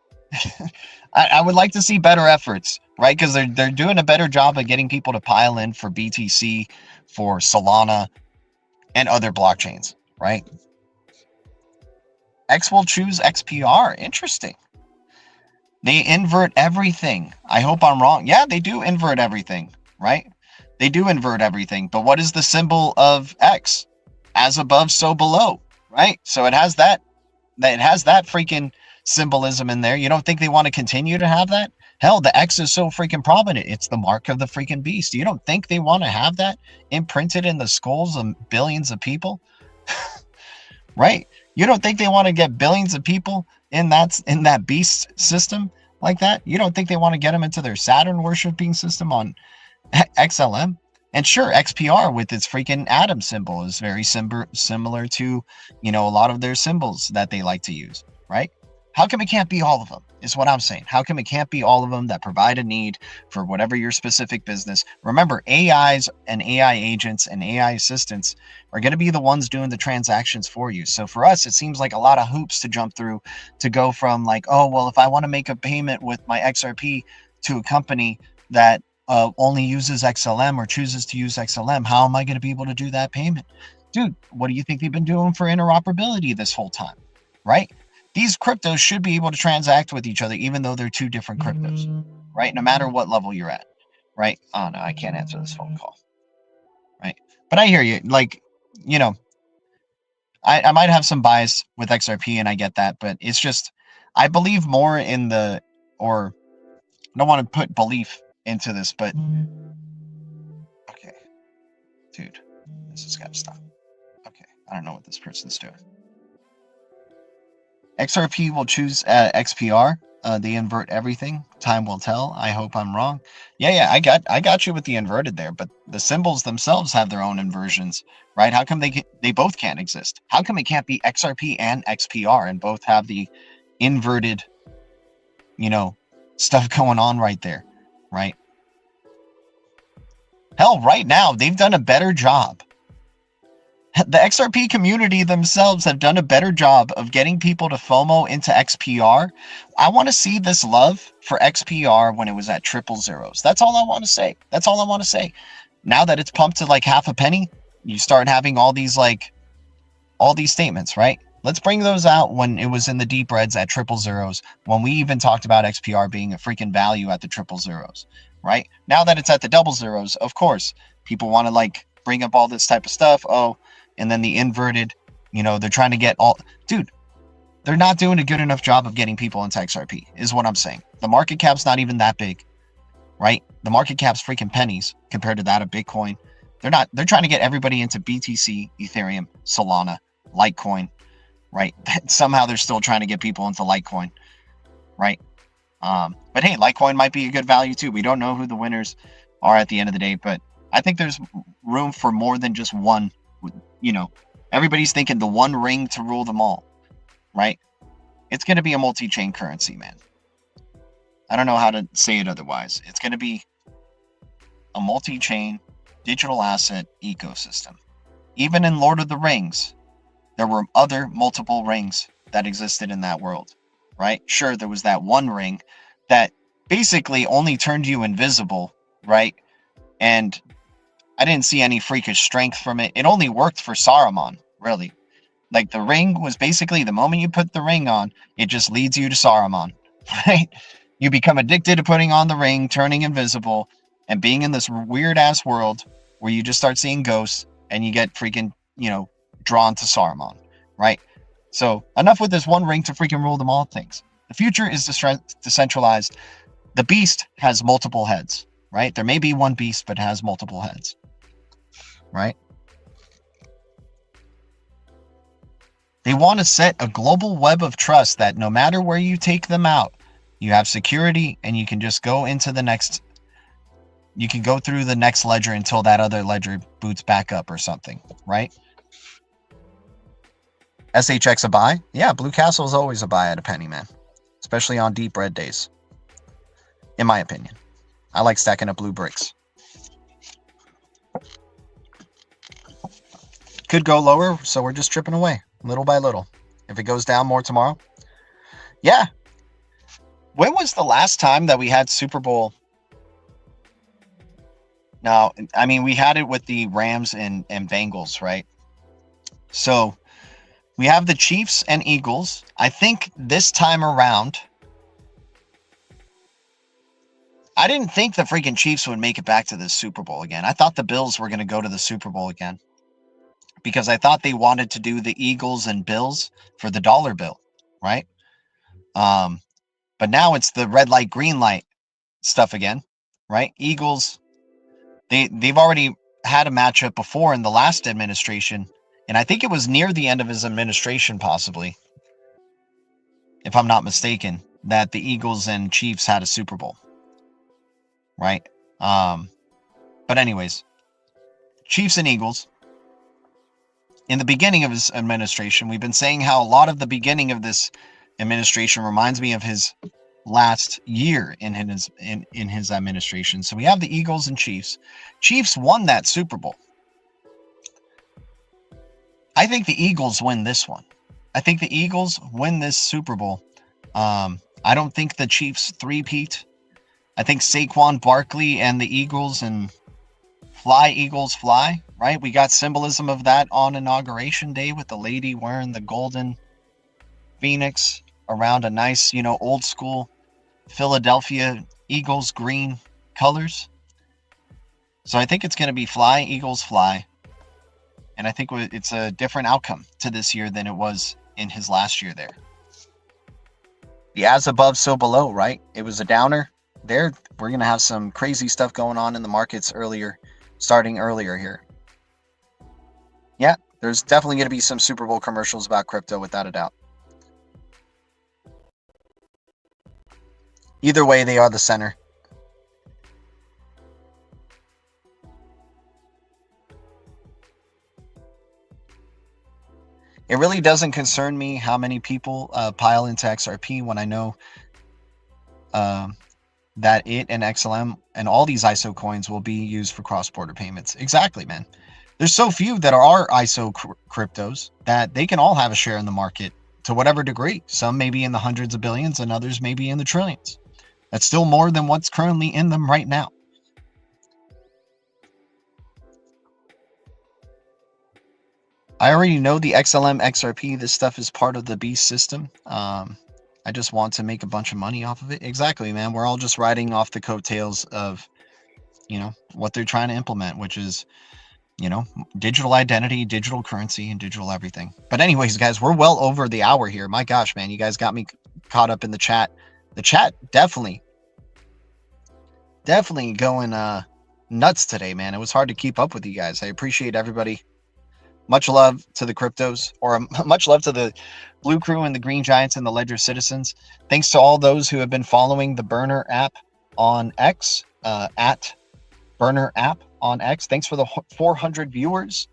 I would like to see better efforts, right? Because they're doing a better job of getting people to pile in for BTC, for Solana, and other blockchains, right? X will choose XPR. Interesting. They invert everything. I hope I'm wrong. Yeah, they do invert everything, right? They do invert everything. But what is the symbol of X? As above, so below, right? So it has that freaking symbolism in there. You don't think they want to continue to have that? Hell, the X is so freaking prominent. It's the mark of the freaking beast. You don't think they want to have that imprinted in the skulls of billions of people? Right? You don't think they want to get billions of people in that beast system like that? You don't think they want to get them into their Saturn worshiping system on XLM? And sure, XPR with its freaking atom symbol is very similar to, a lot of their symbols that they like to use, right? How come it can't be all of them is what I'm saying. How come it can't be all of them that provide a need for whatever your specific business? Remember, AIs and AI agents and AI assistants are going to be the ones doing the transactions for you. So for us, it seems like a lot of hoops to jump through to go from like, oh, well, if I want to make a payment with my XRP to a company that only uses XLM or chooses to use XLM, how am I going to be able to do that payment? Dude, what do you think they've been doing for interoperability this whole time, right? These cryptos should be able to transact with each other, even though they're two different cryptos, right? No matter what level you're at, right? Oh, no, I can't answer this phone call, right? But I hear you. Like, I might have some bias with XRP, and I get that, but it's just, I believe more in the or I don't want to put belief into this, but okay, dude, this has got to stop. Okay, I don't know what this person's doing. XRP will choose XPR. They invert everything. Time will tell. I hope I'm wrong. Yeah, I got you with the inverted there, but the symbols themselves have their own inversions, right? How come they both can't exist? How come it can't be XRP and XPR and both have the inverted, stuff going on right there, right? Hell, right now they've done a better job. The XRP community themselves have done a better job of getting people to FOMO into XPR. I want to see this love for XPR when it was at triple zeros. That's all I want to say. That's all I want to say. Now that it's pumped to like half a penny, you start having all these statements, right? Let's bring those out when it was in the deep reds at triple zeros, when we even talked about XPR being a freaking value at the triple zeros, right? Now that it's at the double zeros, of course, people want to like bring up all this type of stuff. Oh, and then the inverted, they're trying to get all... Dude, they're not doing a good enough job of getting people into XRP, is what I'm saying. The market cap's not even that big, right? The market cap's freaking pennies compared to that of Bitcoin. They're trying to get everybody into BTC, Ethereum, Solana, Litecoin, right? Somehow they're still trying to get people into Litecoin, right? But hey, Litecoin might be a good value too. We don't know who the winners are at the end of the day, but I think there's room for more than just one. Everybody's thinking the one ring to rule them all, right? It's going to be a multi-chain currency, man. I don't know how to say it otherwise. It's going to be a multi-chain digital asset ecosystem. Even in Lord of the Rings, there were other multiple rings that existed in that world, right? Sure, there was that one ring that basically only turned you invisible, right? And I didn't see any freakish strength from it. It only worked for Saruman, really. Like, the ring was basically, the moment you put the ring on, it just leads you to Saruman, right? You become addicted to putting on the ring, turning invisible, and being in this weird-ass world where you just start seeing ghosts, and you get freaking, drawn to Saruman, right? So, enough with this one ring to freaking rule them all things. The future is decentralized. The beast has multiple heads, right? There may be one beast, but it has multiple heads. Right? They want to set a global web of trust that no matter where you take them out, you have security and you can just go into the next, you can go through the next ledger until that other ledger boots back up or something, right? SHX a buy? Yeah, Blue Castle is always a buy at a penny, man. Especially on deep red days. In my opinion. I like stacking up blue bricks. Could go lower, so we're just chipping away little by little. If it goes down more tomorrow, yeah. When was the last time that we had Super Bowl? Now, I mean, we had it with the Rams and Bengals, right? So we have the Chiefs and Eagles. I think this time around, I didn't think the freaking Chiefs would make it back to the Super Bowl again. I thought the Bills were going to go to the Super Bowl again, because I thought they wanted to do the Eagles and Bills for the dollar bill, right? But now it's the red light, green light stuff again, right? Eagles, they've already had a matchup before in the last administration, and I think it was near the end of his administration, possibly, if I'm not mistaken, that the Eagles and Chiefs had a Super Bowl, right? But anyways, Chiefs and Eagles. In the beginning of his administration, we've been saying how a lot of the beginning of this administration reminds me of his last year in his administration. So we have the Eagles and Chiefs. Chiefs won that Super Bowl. I think the Eagles win this one. I think the Eagles win this Super Bowl. I don't think the Chiefs three-peat. I think Saquon Barkley and the Eagles and fly, Eagles, fly, right? We got symbolism of that on Inauguration Day with the lady wearing the golden phoenix around a nice, old school Philadelphia Eagles green colors. So I think it's going to be fly, Eagles, fly. And I think it's a different outcome to this year than it was in his last year there. The as above, so below, right? It was a downer. There, we're going to have some crazy stuff going on in the markets starting earlier here. Yeah, there's definitely going to be some Super Bowl commercials about crypto, without a doubt. Either way, they are the center. It really doesn't concern me how many people pile into XRP when I know that it and XLM and all these ISO coins will be used for cross-border payments. Exactly, man. There's so few that are ISO cryptos that they can all have a share in the market to whatever degree. Some may be in the hundreds of billions and others may be in the trillions. That's still more than what's currently in them right now. I already know the XLM, XRP, this stuff is part of the beast system. I just want to make a bunch of money off of it. Exactly, man. We're all just riding off the coattails of, you know, what they're trying to implement, which is, you know, digital identity, digital currency, and digital everything. But anyways, guys, we're well over the hour here. My gosh, man, you guys got me caught up in the chat. The chat definitely going nuts today, man. It was hard to keep up with you guys. I appreciate everybody. Much love to the cryptos, or much love to the Blue Crew and the Green Giants and the Ledger Citizens. Thanks to all those who have been following the Burner app on X, at Burner app on X. Thanks for the 400 viewers.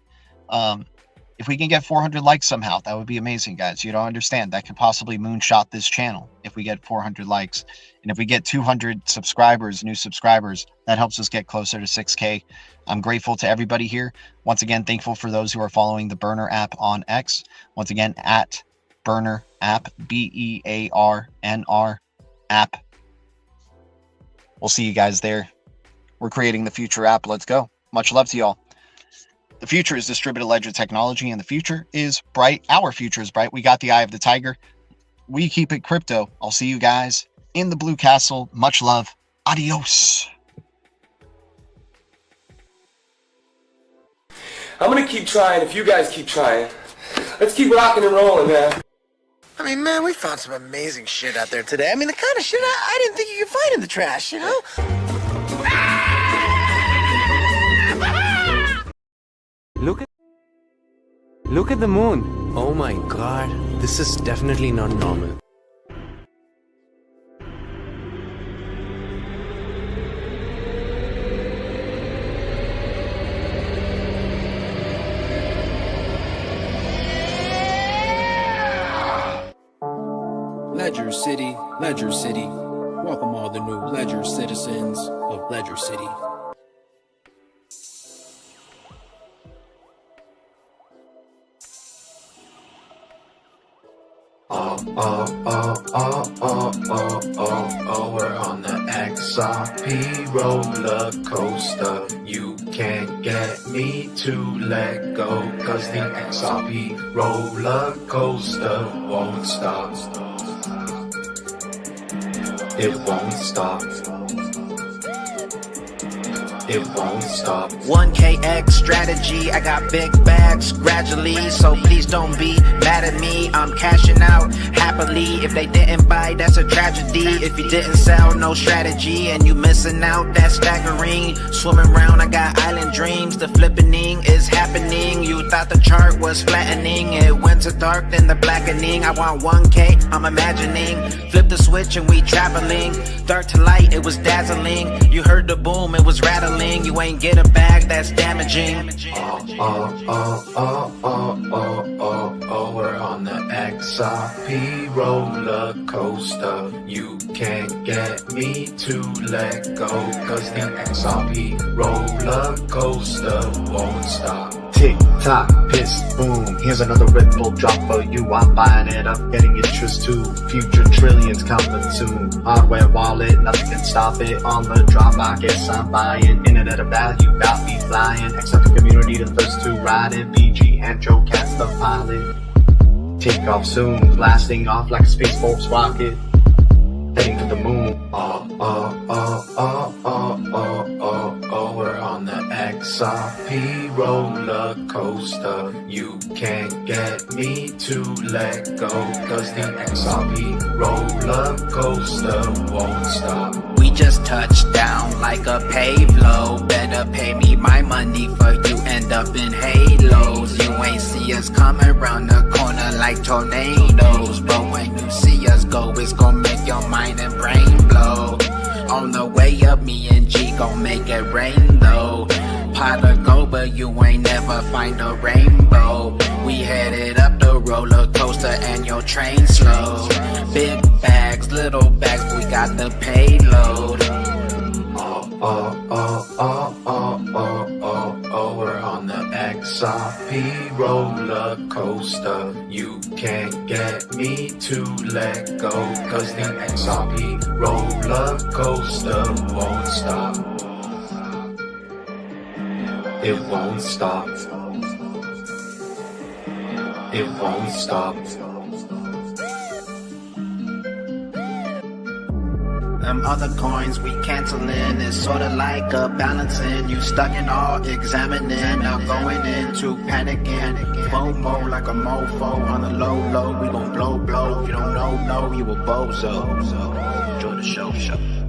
If we can get 400 likes somehow, that would be amazing, guys. You don't understand. That could possibly moonshot this channel if we get 400 likes. And if we get 200 subscribers, new subscribers, that helps us get closer to 6K. I'm grateful to everybody here. Once again, thankful for those who are following the Burner app on X. Once again, at Burner app, BEARNR app. We'll see you guys there. We're creating the future app. Let's go. Much love to y'all. The future is distributed ledger technology, and the future is bright. Our future is bright. We got the eye of the tiger. We keep it crypto. I'll see you guys in the Blue Castle. Much love. Adios. I'm gonna keep trying if you guys keep trying. Let's keep rocking and rolling, man. I mean, man, we found some amazing shit out there today. I mean, the kind of shit I didn't think you could find in the trash, you know? Look at the moon. Oh my god, this is definitely not normal. Ledger City, Ledger City. Welcome all the new Ledger citizens of Ledger City. We're on the XRP roller coaster. You can't get me to let go, cause the XRP roller coaster won't stop. It won't stop. It won't stop. 1KX strategy, I got big bags gradually, so please don't be mad at me. I'm cashing out happily. If they didn't buy, that's a tragedy. If you didn't sell, no strategy, and you missing out, that's staggering. Swimming around, I got island dreams. The flippening is happening. You thought the chart was flattening, it went to dark, then the blackening. I want 1K, I'm imagining. Flip the switch and we traveling. Dark to light, it was dazzling. You heard the boom, it was rattling. You ain't get a bag, that's damaging. We're on the XRP roller coaster. You can't get me to let go, cause the XRP roller coaster won't stop. Tick tock, piss, boom. Here's another ripple drop for you. I'm buying it up, getting interest too. Future trillions coming soon. Hardware wallet, nothing can stop it. On the drop, I guess I'm buying. Internet of value, got me flying. Accept the community, the first to ride it. BG and Joe Cat's the pilot. Take off soon, blasting off like a Space Force rocket. heading for the moon. We're on the XRP roller coaster. You can't get me to let go, cause the XRP roller coaster won't stop. We just touched down like a paved load. Better pay me my money for you end up in halos. You ain't see us coming around the corner like tornadoes, but when you see us go, it's gon' make your mind and brain blow. On the way up, me and G gon' make it rain though. Pot of gold, but you ain't never find a rainbow. We headed up the roller coaster and your train slow. Big bags, little bags, we got the payload. We're on the XRP roller coaster. You can't get me to let go, cause the XRP roller coaster won't stop. It won't stop. It won't stop. Them other coins we canceling is sorta like a balancing. You stuck in all examining, now going into panicking. FOMO like a mofo on the low, we gon' blow. If you don't know, you a bozo. Enjoy the show.